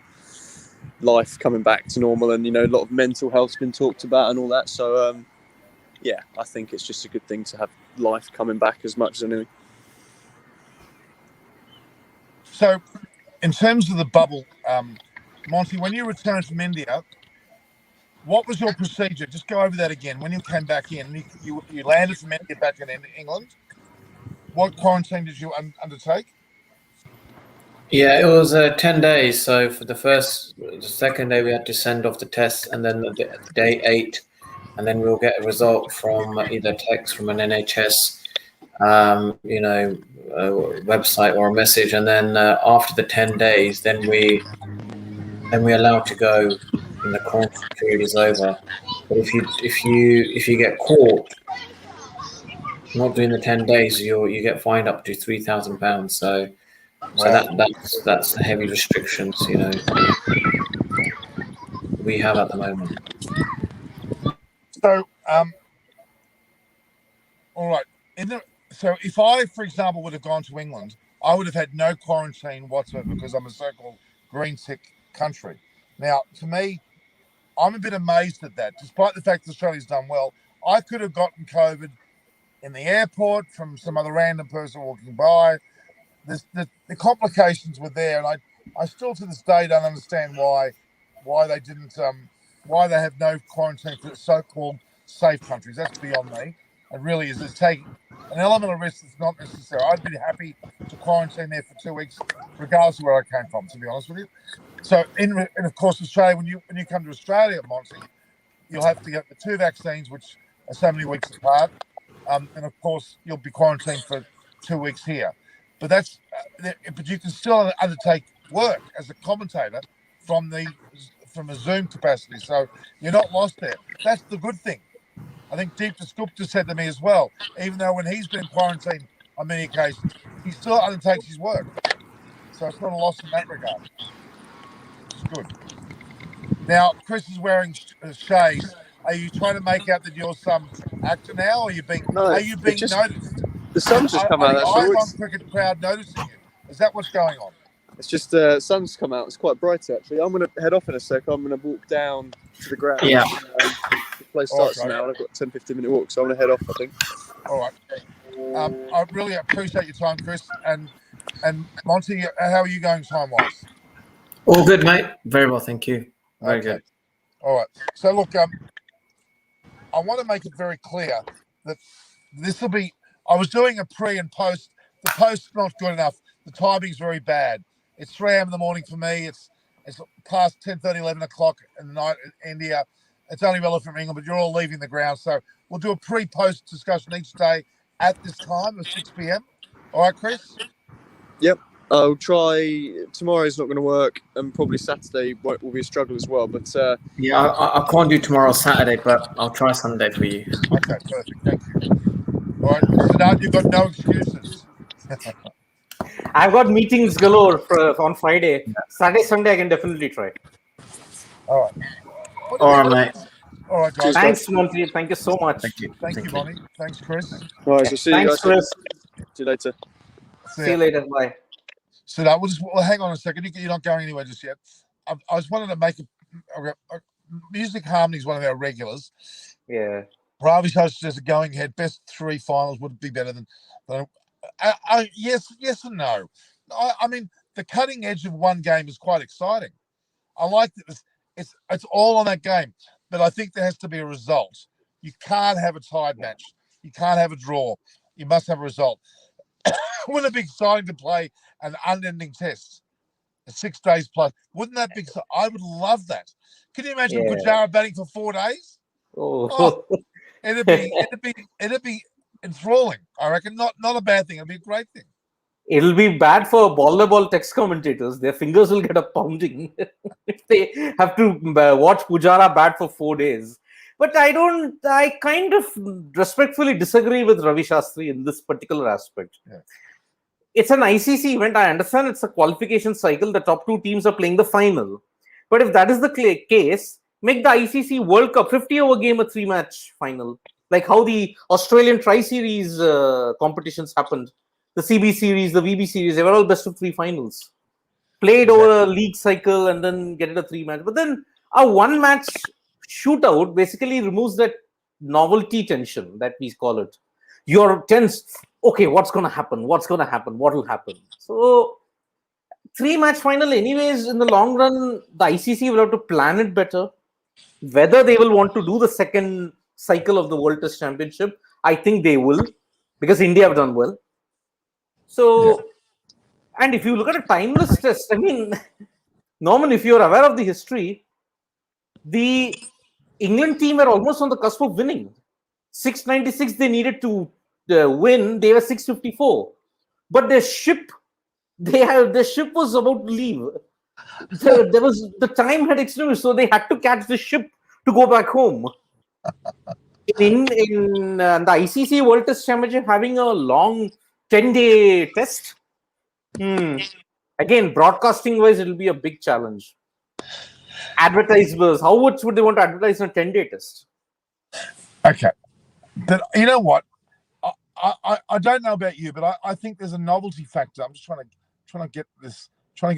life coming back to normal, and a lot of mental health's been talked about and all that. So I think it's just a good thing to have life coming back as much as anything.
So, in terms of the bubble, Monty, when you returned from India, what was your procedure? Just go over that again. When you came back in, you landed from India back in England. What quarantine did you undertake?
Yeah, it was 10 days. So for the second day, we had to send off the test, and then day 8, and then we'll get a result from either text from an NHS, website or a message, and then after the 10 days, then we're allowed to go when the quarantine period is over. But if you get caught not doing the 10 days, you get fined up to £3,000. So that's the heavy restrictions we have at the moment.
So all right. So if I, for example, would have gone to England, I would have had no quarantine whatsoever because I'm a so-called green tick country. Now, to me, I'm a bit amazed at that. Despite the fact that Australia's done well, I could have gotten COVID in the airport from some other random person walking by. The complications were there, and I still to this day don't understand why they didn't why they have no quarantine for so-called safe countries. That's beyond me. It really is. It's taking an element of risk that's not necessary. I'd be happy to quarantine there for 2 weeks, regardless of where I came from, to be honest with you. So, and of course, Australia, when you come to Australia, Monty, you'll have to get the 2 vaccines, which are so many weeks apart, and of course, you'll be quarantined for 2 weeks here. But but you can still undertake work as a commentator from a Zoom capacity, so you're not lost there. That's the good thing. I think Deep Dasgupta said to me as well, even though when he's been quarantined on many occasions, he still undertakes his work. So it's not a loss in that regard. It's good. Now, Chris is wearing shades. Are you trying to make out that you're some actor now, or are you being noticed?
The sun's just come out.
I'm on Cricket Crowd noticing you. Is that what's going on?
It's just the sun's come out. It's quite bright, actually. I'm going to head off in a sec. I'm going to walk down to the ground.
Yeah.
The play starts now, and I've got a 10-15 minute walk, so I'm going to head off, I think.
All right. I really appreciate your time, Chris. And Monty, how are you going time-wise?
All good, mate. Very well, thank you. Very good.
All right. So, look, I want to make it very clear that this will be... I was doing a pre and post. The post's not good enough. The timing's very bad. It's 3 a.m. in the morning for me. It's past 10:30, 11 o'clock in the night in India. It's only relevant for England, but you're all leaving the ground. So we'll do a pre-post discussion each day at this time of 6 p.m. All right, Chris?
Yep. I'll try. Tomorrow's not going to work, and probably Saturday will be a struggle as well. But
yeah, I can't do tomorrow, Saturday, but I'll try Sunday for you.
Okay, perfect. Thank you. All right, Siddharth, you've got no excuses.
I've got meetings galore on Friday. Saturday, Sunday, I can definitely try.
All right.
All right, mate.
All right, guys.
Thanks, Monty. Thank you so much.
Thank you.
Thank you, Bonnie. Thanks, Chris.
All right, so see you guys.
Chris.
See you later.
See you later. Bye.
So that we'll hang on a second. You're not going anywhere just yet. I was wanting to make a Music Harmony is one of our regulars.
Yeah.
Ravi says a going ahead. Best 3 finals would be better than. Yes and no. I mean, the cutting edge of one game is quite exciting. I like that it's all on that game, but I think there has to be a result. You can't have a tied match. You can't have a draw. You must have a result. Wouldn't it be exciting to play an unending test, 6 days plus? Wouldn't that be? I would love that. Can you imagine Pujara batting for 4 days?
Oh.
It'd be enthralling. I reckon. Not a bad thing. It'd be a great thing.
It'll be bad for ball text commentators. Their fingers will get a pounding if they have to watch Pujara bat for 4 days. But I kind of respectfully disagree with Ravi Shastri in this particular aspect.
Yeah.
it's an ICC event. I understand it's a qualification cycle. The top two teams are playing the final. But if that is the case, make the ICC World Cup 50-over game a 3-match final, like how the Australian Tri-Series competitions happened. The CB Series, the VB Series, they were all best of 3 finals. Played over a league cycle and then get it a 3-match. But then a 1-match shootout basically removes that novelty tension that we call it. You're tense. Okay, what's going to happen? What's going to happen? What will happen? So 3-match final anyways, in the long run, the ICC will have to plan it better. Whether they will want to do the second cycle of the World Test Championship, I think they will, because India have done well. So, and if you look at a timeless test, I mean, Norman, if you're aware of the history, the England team were almost on the cusp of winning. 696 they needed to win, they were 654. But their ship was about to leave. The time had extended, so they had to catch the ship to go back home. In the ICC World Test Championship, having a long 10-day test, again, broadcasting wise, it'll be a big challenge. Advertisers, how much would they want to advertise on a 10-day test?
Okay, but you know what? I don't know about you, but I think there's a novelty factor. I'm just trying to get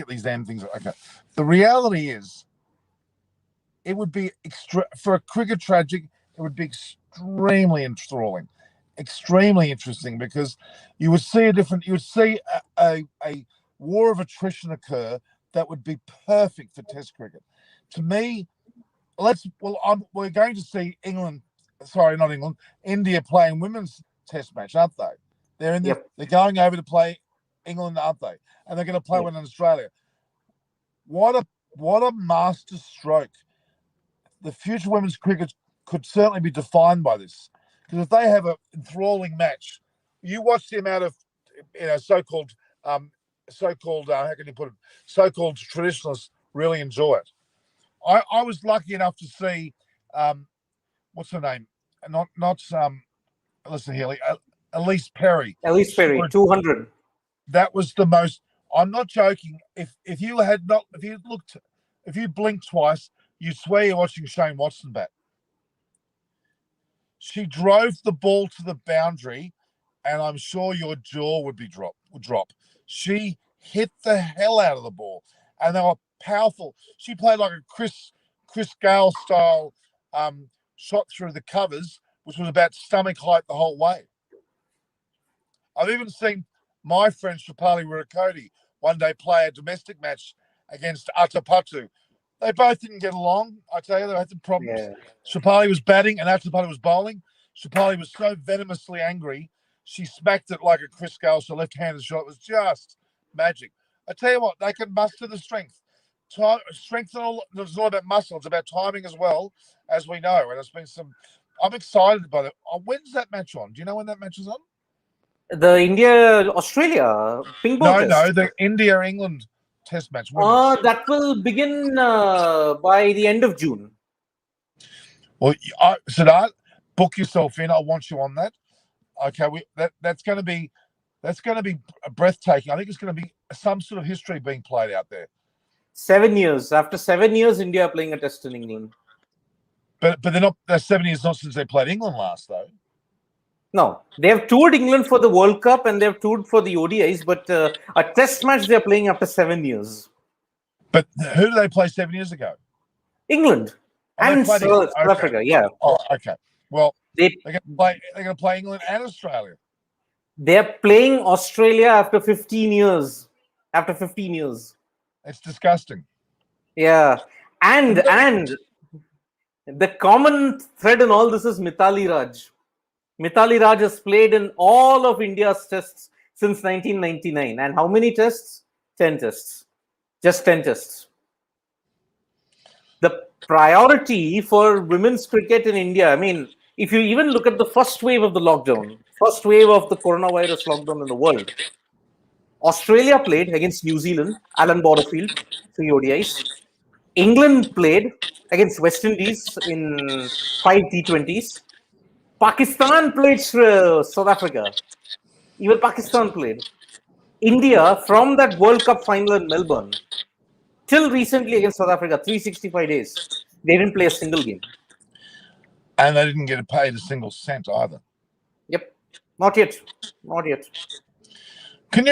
these damn things. Okay, the reality is, it would be for a cricket tragic. It would be extremely enthralling, extremely interesting, because you would see a war of attrition occur that would be perfect for Test cricket. To me, we're going to see India playing women's Test match, aren't they? They're going over to play England, aren't they? And they're going to play one in Australia. What a master stroke! The future women's cricket could certainly be defined by this, because if they have an enthralling match, you watch the amount of so-called how can you put it, so-called traditionalists really enjoy it. I was lucky enough to see what's her name? Not Alyssa Healy, Elise Perry.
200.
That was the most. I'm not joking. If you blinked twice, you'd swear you're watching Shane Watson bat. She drove the ball to the boundary, and I'm sure your jaw would drop. She hit the hell out of the ball, and they were powerful. She played like a Chris Gale style shot through the covers, which was about stomach height the whole way. I've even seen my friend Shapali Wirakoti one day play a domestic match against Atapatu. They both didn't get along. I tell you, they had some problems. Yeah. Shapali was batting and Atapatu was bowling. Shapali was so venomously angry, she smacked it like a Chris Gale, so left-handed shot. It was just magic. I tell you what, they can muster the strength. Strength, it's all about muscle. It's about timing as well, as we know. And it's been I'm excited about it. When's that match on? Do you know when that match is on?
The India-Australia ping pong test.
No, the India-England test match.
That will begin by the end of June.
Well, Siddharth, book yourself in. I want you on that. Okay, that's going to be breathtaking. I think it's going to be some sort of history being played out there.
7 years. After 7 years, India are playing a test in England.
But they're not. They're 7 years not since they played England last, though.
No, they have toured England for the World Cup and they have toured for the ODIs, but a test match they're playing after 7 years.
But who did they play 7 years ago?
England and South Africa. Yeah.
Oh, okay. Well, they're going to play England and Australia.
They're playing Australia after 15 years.
It's disgusting.
Yeah, and the common thread in all this is Mithali Raj. Mithali Raj has played in all of India's tests since 1999. And how many tests? 10 tests. Just 10 tests. The priority for women's cricket in India, I mean, if you even look at the first wave of the lockdown, first wave of the coronavirus lockdown in the world, Australia played against New Zealand, Alan Borderfield, 3 ODIs. England played against West Indies in 5 T20s. Pakistan played South Africa. Even Pakistan played. India, from that World Cup final in Melbourne till recently against South Africa, 365 days, they didn't play a single game.
And they didn't get paid a single cent either.
Yep, not yet, not yet.
Can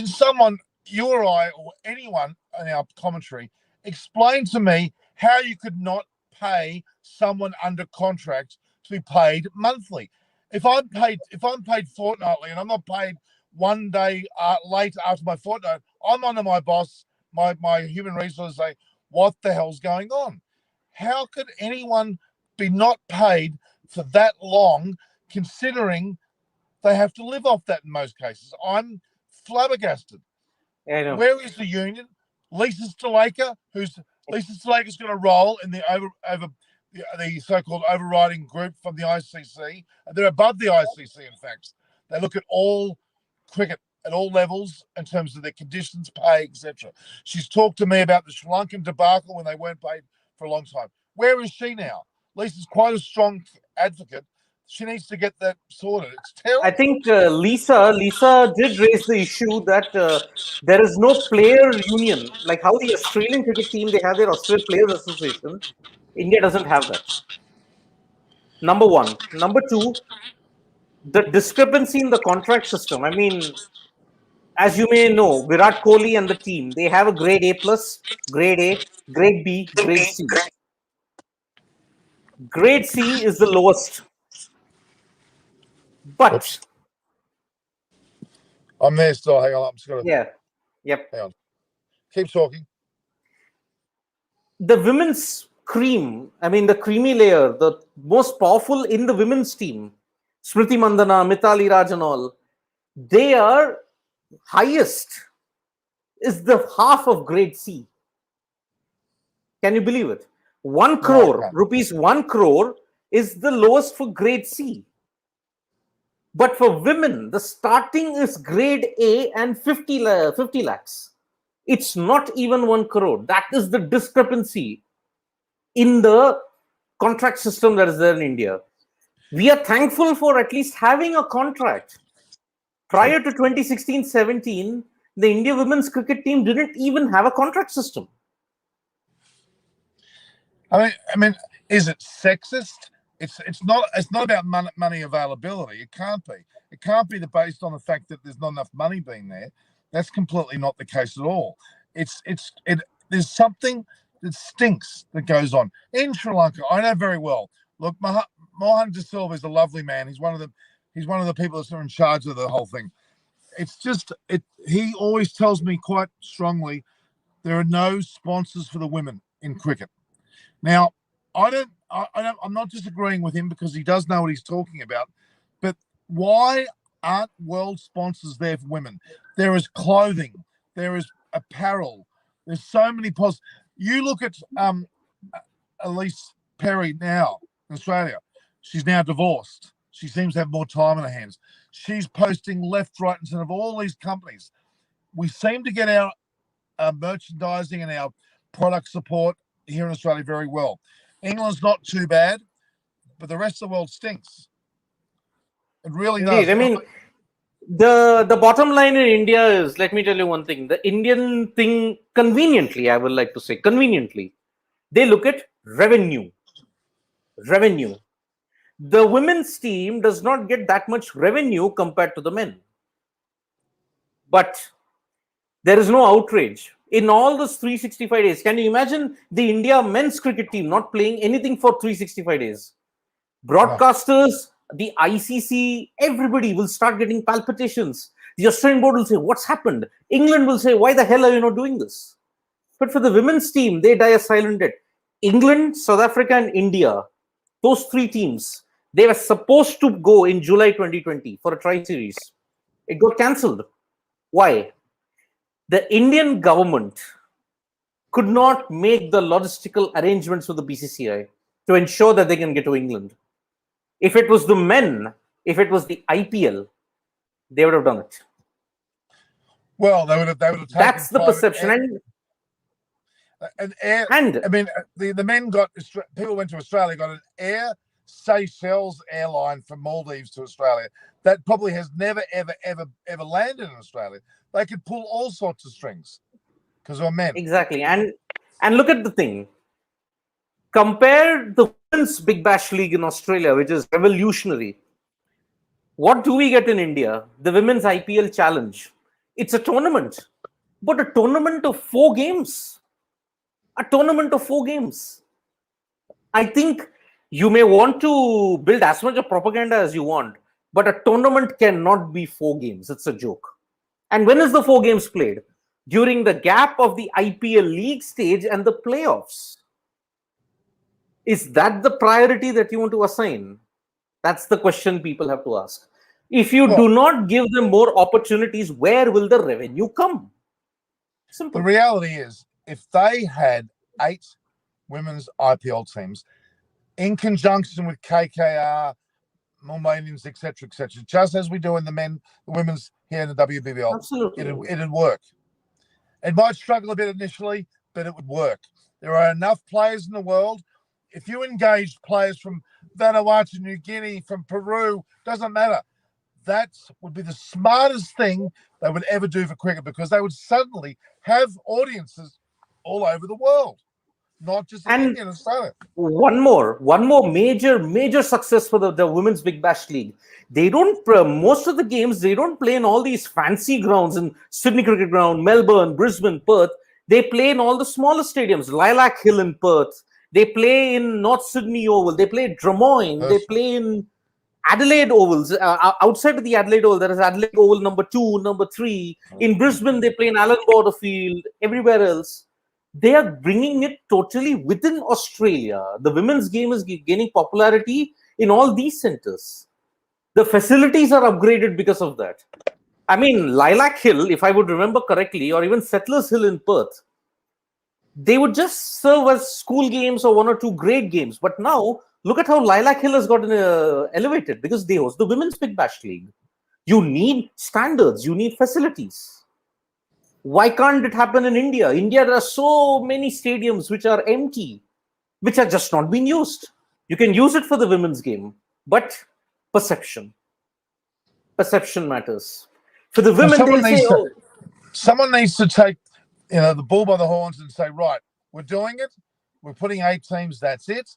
someone, you or I, or anyone in our commentary, explain to me how you could not pay someone under contract to be paid monthly? If I'm paid fortnightly and I'm not paid one day late after my fortnight, I'm under my boss, my human resources say, what the hell's going on? How could anyone be not paid for that long, considering they have to live off that in most cases? I'm flabbergasted.
Yeah, I know.
Where is the union? Lisa Sthalekar is going to roll in the the so-called overriding group from the ICC. They're above the ICC, in fact. They look at all cricket at all levels in terms of their conditions, pay, etc. She's talked to me about the Sri Lankan debacle when they weren't paid for a long time. Where is she now? Lisa's quite a strong advocate. She needs to get that sorted. It's terrible.
I think Lisa did raise the issue that there is no player union, like how the Australian cricket team, they have their Australian Players Association. India doesn't have that. Number one. Number two, the discrepancy in the contract system. I mean, as you may know, Virat Kohli and the team, they have a grade A plus, grade A, grade B, grade C. Grade C is the lowest. But
oops. I'm there still. Hang on. I'm just going to.
Yeah. Yep.
Hang on. Keep talking.
The women's cream, I mean, the creamy layer, the most powerful in the women's team, Smriti Mandana, Mithali Raj and all, they are highest is the half of grade C. Can you believe it? 1 crore, rupees 1 crore is the lowest for grade C. But for women, the starting is grade A and 50 lakhs. It's not even 1 crore. That is the discrepancy in the contract system that is there in India. We are thankful for at least having a contract. Prior to 2016-17, the India women's cricket team didn't even have a contract system.
I mean, is it sexist? It's not about money availability. It can't be. It can't be based on the fact that there's not enough money being there. That's completely not the case at all. There's something that stinks that goes on in Sri Lanka. I know very well. Look, Mohan De Silva is a lovely man. He's one of the people that are in charge of the whole thing. It's just he always tells me quite strongly there are no sponsors for the women in cricket. Now, I'm not disagreeing with him because he does know what he's talking about. But why aren't world sponsors there for women? There is clothing, there is apparel, there's so many You look at Elise Perry now in Australia. She's now divorced. She seems to have more time on her hands. She's posting left, right, and center of all these companies. We seem to get our merchandising and our product support here in Australia very well. England's not too bad, but the rest of the world stinks. It really does.
I mean, the bottom line in India is, let me tell you one thing. The Indian thing, conveniently, I would like to say, conveniently, they look at revenue. Revenue. The women's team does not get that much revenue compared to the men. But there is no outrage. In all those 365 days, can you imagine the India men's cricket team not playing anything for 365 days? Broadcasters, the ICC, everybody will start getting palpitations. The Australian board will say, what's happened? England will say, why the hell are you not doing this? But for the women's team, they die a silent death. England, South Africa, and India, those three teams, they were supposed to go in July 2020 for a tri-series. It got cancelled. Why? The Indian government could not make the logistical arrangements with the BCCI to ensure that they can get to England. If it was the men, if it was the IPL, they would have done it.
Well, they would have taken.
That's the perception.
I mean, the men people went to Australia, got an air Seychelles airline from Maldives to Australia that probably has never, ever landed in Australia. They could pull all sorts of strings because we're men.
Exactly. And look at the thing. Compare the Women's Big Bash League in Australia, which is revolutionary. What do we get in India? The Women's IPL Challenge. It's a tournament, but a tournament of 4 games. A tournament of 4 games. I think you may want to build as much of propaganda as you want, but a tournament cannot be 4 games. It's a joke. And when is the 4 games played? During the gap of the IPL league stage and the playoffs. Is that the priority that you want to assign? That's the question people have to ask. If you do not give them more opportunities, where will the revenue come? Simple.
The reality is, if they had 8 women's IPL teams in conjunction with KKR, Mumbai Indians, etc., just as we do in the women's here in the WBBL,
Absolutely.
it'd work. It might struggle a bit initially, but it would work. There are enough players in the world. If you engaged players from Vanuatu, New Guinea, from Peru, doesn't matter. That would be the smartest thing they would ever do for cricket, because they would suddenly have audiences all over the world, not just in India and Australia.
One more major success for the Women's Big Bash League. They don't, most of the games, they don't play in all these fancy grounds in Sydney Cricket Ground, Melbourne, Brisbane, Perth. They play in all the smaller stadiums, Lilac Hill in Perth. They play in North Sydney Oval. They play Drummoyne. They play in Adelaide Ovals. Outside of the Adelaide Oval, there is Adelaide Oval number 2, number 3. In Brisbane, they play in Allan Border Field. Everywhere else, they are bringing it totally within Australia. The women's game is gaining popularity in all these centers. The facilities are upgraded because of that. I mean, Lilac Hill, if I would remember correctly, or even Settlers Hill in Perth, they would just serve as school games or 1 or 2 grade games. But now, look at how Lilac Hill has gotten elevated, because they host the Women's Big Bash League. You need standards. You need facilities. Why can't it happen in India? India, there are so many stadiums which are empty, which are just not being used. You can use it for the women's game, but perception matters. For the women,
someone needs to take the bull by the horns and say, right, we're doing it. We're putting 8 teams. That's it.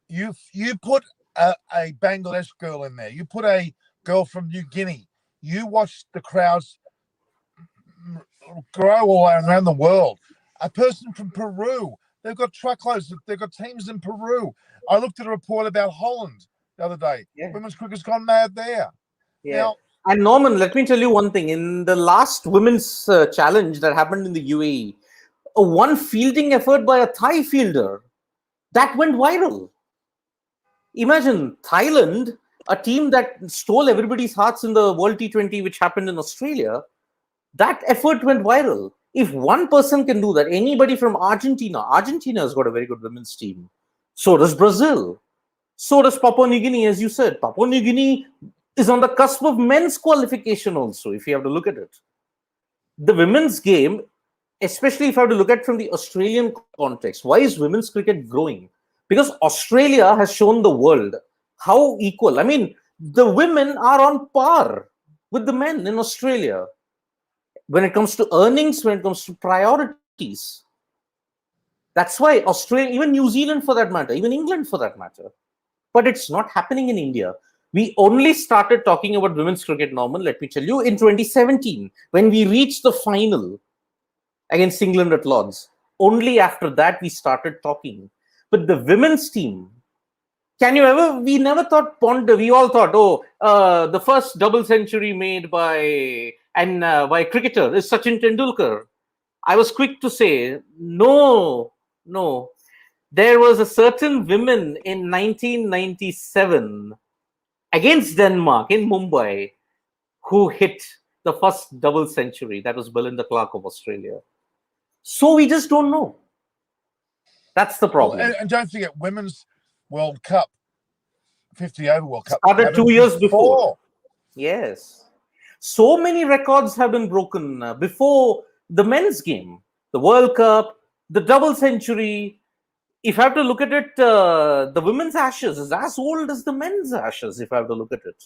You put a Bangladesh girl in there. You put a girl from New Guinea. You watch the crowds grow all around the world. A person from Peru. They've got truckloads. They've got teams in Peru. I looked at a report about Holland the other day. Yeah. Women's cricket's gone mad there.
Yeah. Now, and Norman, let me tell you one thing. In the last women's challenge that happened in the UAE, one fielding effort by a Thai fielder that went viral. Imagine Thailand, a team that stole everybody's hearts in the World T20, which happened in Australia. That effort went viral. If one person can do that, anybody from Argentina has got a very good women's team. So does Brazil. So does Papua New Guinea, as you said. Papua New Guinea is on the cusp of men's qualification also, if you have to look at it. The women's game, especially if I have to look at it from the Australian context, why is women's cricket growing? Because Australia has shown the world how equal. I mean, the women are on par with the men in Australia when it comes to earnings, when it comes to priorities. That's why Australia, even New Zealand for that matter, even England for that matter. But it's not happening in India. We only started talking about women's cricket, Norman, let me tell you, in 2017, when we reached the final against England at Lord's. Only after that we started talking. But the women's team, we never thought, we all thought, the first double century made by cricketer is Sachin Tendulkar. I was quick to say, no. There was a certain woman in 1997 against Denmark in Mumbai who hit the first double century. That was Belinda Clark of Australia. So we just don't know. That's the problem.
Well, and don't forget, Women's World Cup, 50 over World Cup.
Started 2 years before. Yes. So many records have been broken before the men's game. The World Cup, the double century. if I have to look at it, the women's Ashes is as old as the men's Ashes. If I have to look at it,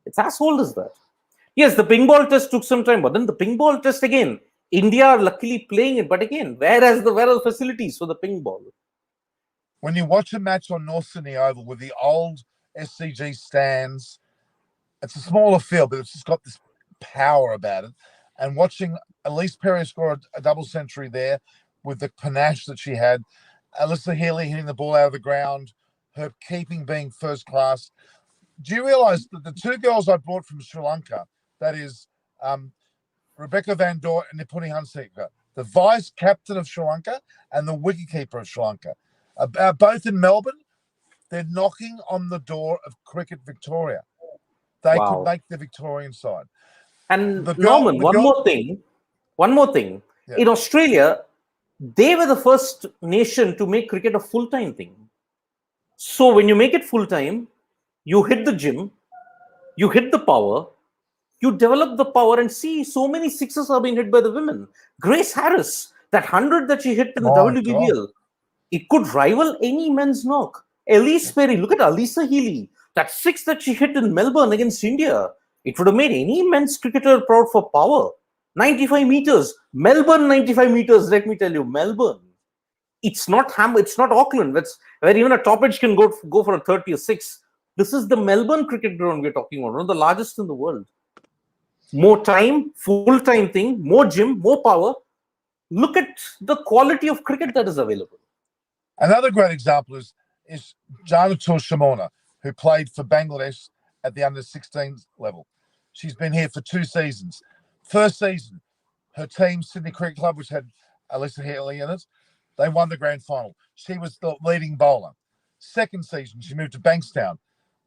it's as old as that. Yes, the ping ball test took some time, but then the ping ball test again, India are luckily playing it. But again, where are the facilities for the ping ball?
When you watch a match on North Sydney Oval with the old SCG stands, it's a smaller field, but it's just got this power about it. And watching Elise Perry score a double century there with the panache that she had, Alyssa Healy hitting the ball out of the ground, her keeping being first class. Do you realise that the two girls I brought from Sri Lanka, that is Rebecca Van Dort and Nipuni Hunsaker, the vice captain of Sri Lanka and the wicketkeeper of Sri Lanka, are both in Melbourne? They're knocking on the door of Cricket Victoria. They could make the Victorian side.
And Norman, one more thing. Yeah. In Australia, they were the first nation to make cricket a full-time thing. So when you make it full-time, you hit the gym, you hit the power, you develop the power, and see so many sixes are being hit by the women. Grace Harris, that 100 that she hit in the WBBL, it could rival any men's knock. Elise Perry, look at Alyssa Healy, that 6 that she hit in Melbourne against India. It would have made any men's cricketer proud for power. 95 meters, Melbourne 95 meters, let me tell you, Melbourne. It's not Auckland, where even a top edge can go for a 30 or 6. This is the Melbourne cricket ground we're talking about, one of the largest in the world. More time, full-time thing, more gym, more power. Look at the quality of cricket that is available.
Another great example is Janatul Shamona, who played for Bangladesh at the under-16 level. She's been here for 2 seasons. First season, her team, Sydney Cricket Club, which had Alyssa Healy in it, they won the grand final. She was the leading bowler. Second season, she moved to Bankstown.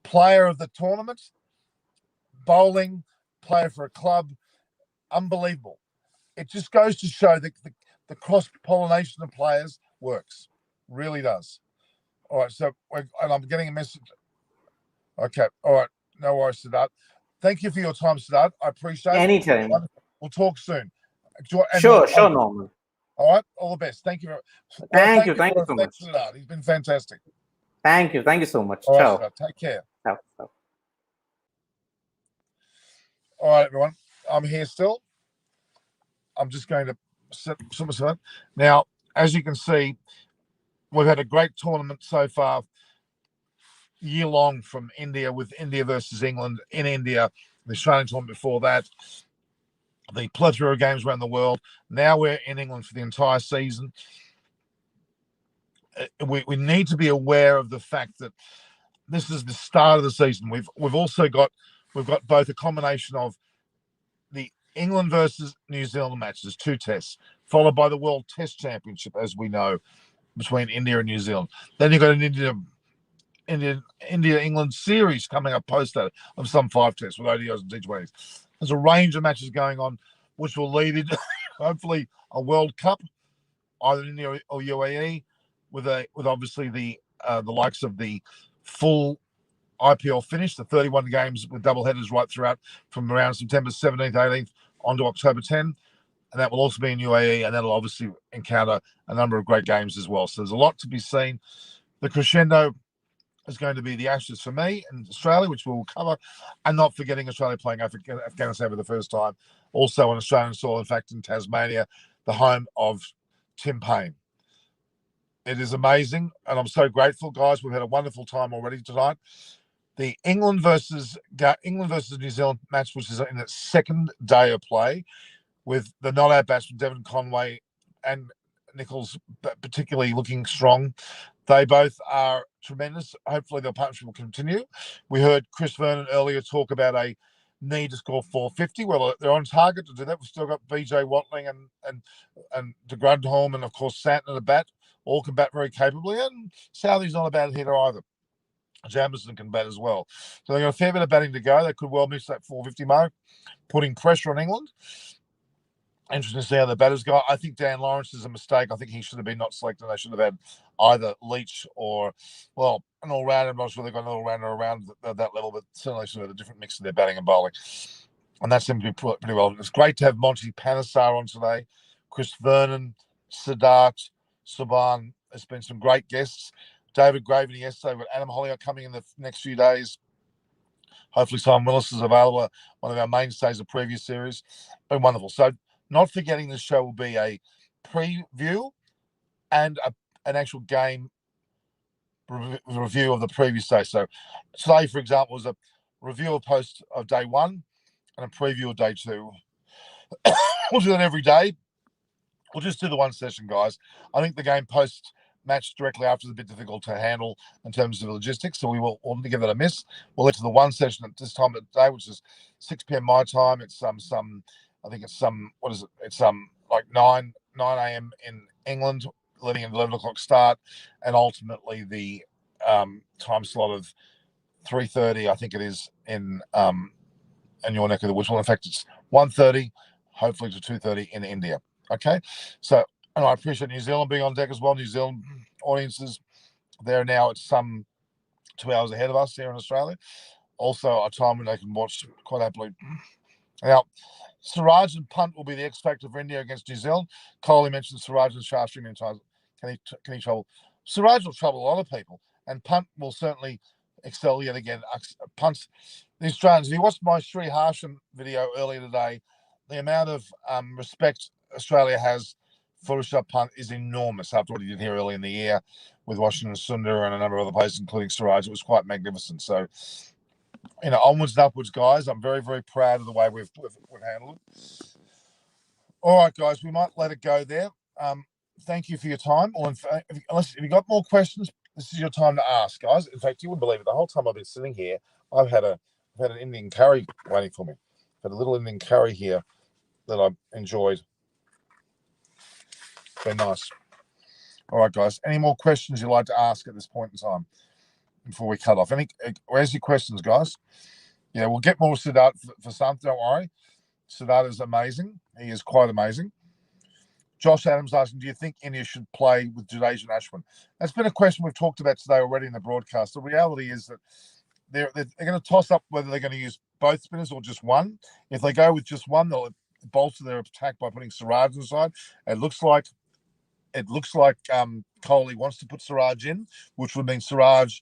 Player of the tournament, bowling, player for a club, unbelievable. It just goes to show that the cross-pollination of players works. Really does. All right, so I'm getting a message. Okay, all right. No worries, Siddharth. Thank you for your time, Siddharth. I appreciate it.
Anytime.
We'll talk soon.
Sure, Norman.
All right, all the best. Thank you.
Thank you so much.
Siddharth. He's been fantastic.
Thank you so much.
All
Ciao.
right, Siddharth, take care.
Ciao.
All right, everyone. I'm here still. I'm just going to set myself up. Now, as you can see, we've had a great tournament so far, year long, from India, with India versus England in India, the Australian tournament before that, the plethora of games around the world. Now we're in England for the entire season. We need to be aware of the fact that this is the start of the season. We've also got both a combination of the England versus New Zealand matches, 2 tests, followed by the World Test Championship, as we know, between India and New Zealand. Then you've got an India-England series coming up post that of some 5 tests with ODIs and T20s. There's a range of matches going on, which will lead into hopefully a World Cup, either in India or UAE, with obviously the likes of the full IPL finish, the 31 games with double headers right throughout from around September 17th, 18th on to October 10. And that will also be in UAE, and that'll obviously encounter a number of great games as well. So there's a lot to be seen. The crescendo is going to be the Ashes for me in Australia, which we'll cover, and not forgetting Australia playing Afghanistan for the first time, also on Australian soil, in fact, in Tasmania, the home of Tim Payne. It is amazing, and I'm so grateful, guys. We've had a wonderful time already tonight. The England versus New Zealand match, which is in its second day of play, with the not-out batsmen Devon Conway and Nichols particularly looking strong. They both are tremendous. Hopefully their partnership will continue. We heard Chris Vernon earlier talk about a need to score 450. Well, they're on target to do that. We've still got BJ Watling and de Grandholm and, of course, Santner at bat. All can bat very capably, and Southey's not a bad hitter either. Jamison can bat as well. So they've got a fair bit of batting to go. They could well miss that 450 mark, putting pressure on England. Interesting to see how the batters go. I think Dan Lawrence is a mistake. I think he should have been not selected. They should have had either Leach or, well, an all-rounder. I'm not sure they've got an all-rounder around that level, but certainly should have had a different mix of their batting and bowling. And that seems to be pretty well. It's great to have Monty Panesar on today, Chris Vernon, Siddharth, Saban, There's been some great guests. David Graven yesterday. We've got Adam Holyoke coming in the next few days. Hopefully Simon Willis is available, one of our mainstays of previous series. Been wonderful. So not forgetting this show will be a preview and an actual game review of the previous day. So today, for example, was a review of post of day 1 and a preview of day 2. We'll do that every day. We'll just do the one session, guys. I think the game post match directly after is a bit difficult to handle in terms of logistics, so we'll give that a miss. We'll get to the one session at this time of the day, which is 6 p.m. my time. It's I think it's what is it? It's like 9 a.m. in England, leading an 11 o'clock start, and ultimately the time slot of 3:30, I think it is in your neck of the woods. Well, in fact, it's 1:30, hopefully to 2:30 in India. Okay, so. And I appreciate New Zealand being on deck as well. New Zealand audiences, they're now at some 2 hours ahead of us here in Australia. Also, a time when they can watch quite happily. Now, Siraj and Punt will be the X factor for India against New Zealand. Coley mentioned Siraj and Shastri in times. Can he trouble? Siraj will trouble a lot of people, and Punt will certainly excel yet again. Punt's the Australians. If you watched my Sri Harshan video earlier today, the amount of respect Australia has for Rishabh Punt is enormous after what he did here early in the year with Washington Sundar and a number of other places, including Siraj. It was quite magnificent. So, onwards and upwards, guys. I'm very, very proud of the way we've handled it. All right, guys, we might let it go there. Thank you for your time. Or if you've got more questions, this is your time to ask, guys. In fact, you wouldn't believe it. The whole time I've been sitting here, I've had an Indian curry waiting for me. I've had a little Indian curry here that I've enjoyed. Been nice. All right, guys. Any more questions you'd like to ask at this point in time before we cut off? Where's your questions, guys? Yeah, we'll get more Siddharth for some. Don't worry. Siddharth is amazing. He is quite amazing. Josh Adams asking, do you think India should play with Jadeja and Ashwin? That's been a question we've talked about today already in the broadcast. The reality is that they're going to toss up whether they're going to use both spinners or just one. If they go with just one, they'll bolster their attack by putting Siraj inside. It looks like Kohli wants to put Siraj in, which would mean Siraj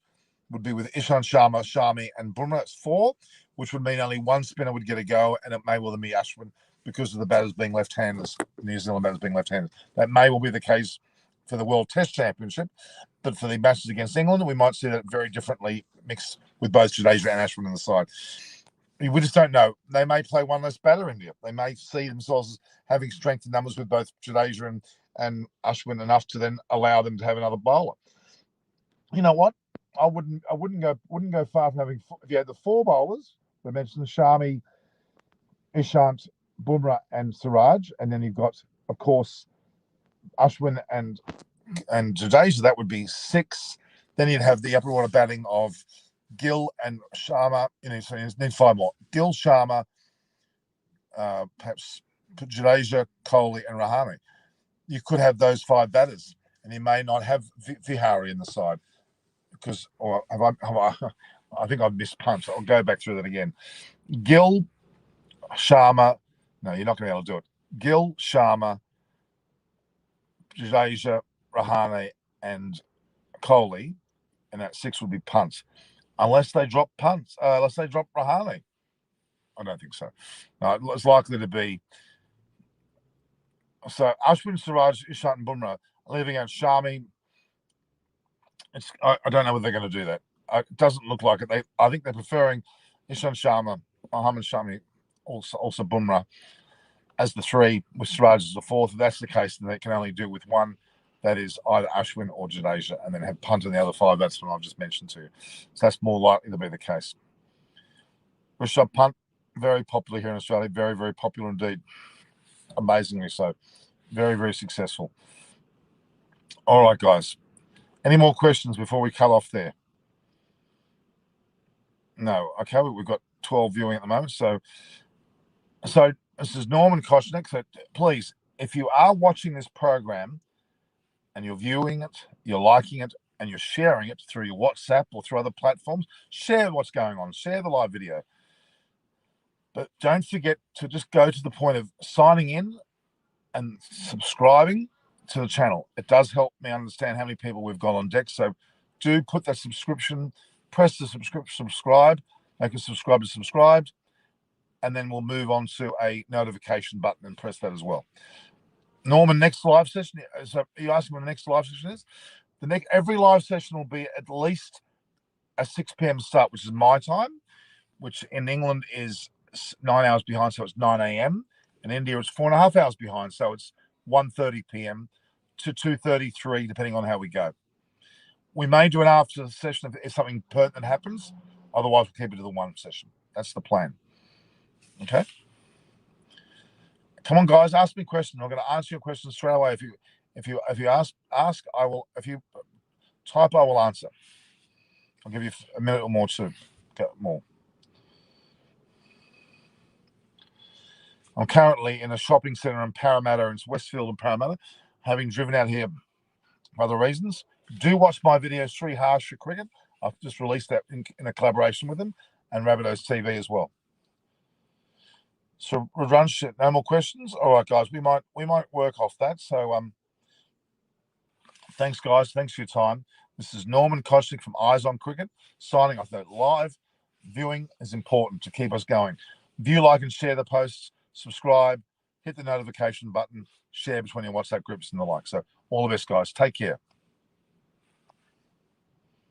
would be with Ishant Sharma, Shami, and Bumrah. It's 4, which would mean only one spinner would get a go, and it may well be Ashwin because of the batters being left-handers, New Zealand batters being left-handers. That may well be the case for the World Test Championship, but for the matches against England, we might see that very differently mixed with both Jadeja and Ashwin on the side. We just don't know. They may play one less batter, India. They may see themselves as having strength in numbers with both Jadeja and Ashwin enough to then allow them to have another bowler. You know what? I wouldn't go far from having. If you had the 4 bowlers, we mentioned Shami, Ishant, Bumrah, and Siraj, and then you've got, of course, Ashwin and Jadeja. That would be 6. Then you'd have the upper order batting of Gill and Sharma. So you need 5 more. Gill, Sharma, perhaps Jadeja, Kohli, and Rahane. You could have those 5 batters, and you may not have Vihari in the side because, I think I've missed Punt. I'll go back through that again. Gill, Sharma. No, you're not going to be able to do it. Gill, Sharma, Jadeja, Rahane, and Kohli, and that 6 would be Punt, unless they drop Punt. Unless they drop Rahane. I don't think so. No, it's likely to be. So Ashwin, Siraj, Ishant, and Bumrah leaving out Shami. I don't know whether they're going to do that. It doesn't look like it. I think they're preferring Ishant Sharma, Mohammad Shami, also Bumrah as the 3 with Siraj as the 4th. If that's the case, then they can only do with one. That is either Ashwin or Jadeja, and then have Punt in the other 5. That's what I've just mentioned to you. So that's more likely to be the case. Rishabh Punt, very popular here in Australia. Very, very popular indeed. Amazingly so. Very, very successful. All right, guys. Any more questions before we cut off there? No. Okay, we've got 12 viewing at the moment. So this is Norman Koshnik. So please, if you are watching this program and you're viewing it, you're liking it, and you're sharing it through your WhatsApp or through other platforms, share what's going on. Share the live video. But don't forget to just go to the point of signing in and subscribing to the channel. It does help me understand how many people we've got on deck. So do put that subscription, press the subscribe, make a subscriber subscribed, and then we'll move on to a notification button and press that as well. Norman, next live session. So are you asking when the next live session is? Every live session will be at least a 6 p.m. start, which is my time, which in England is 9 hours behind, so it's 9 a.m. In India, it's 4.5 hours behind, so it's 1:30 p.m. to 2:33, depending on how we go. We may do it after the session if something pertinent happens. Otherwise, we'll keep it to the one session. That's the plan. Okay. Come on, guys, ask me questions. I'm going to answer your questions straight away. If you ask, I will. If you type, I will answer. I'll give you a minute or more to get more. I'm currently in a shopping centre in Parramatta. It's Westfield and Parramatta. Having driven out here for other reasons. Do watch my videos, 3 Harsh for Cricket. I've just released that in a collaboration with them, and Rabbitohs TV as well. So run shit. No more questions. All right, guys. We might work off that. So thanks, guys. Thanks for your time. This is Norman Kochnick from Eyes on Cricket signing off. That live viewing is important to keep us going. View, like, and share the posts. Subscribe. Hit the notification button. Share between your WhatsApp groups and the like. So all the best, guys. Take care.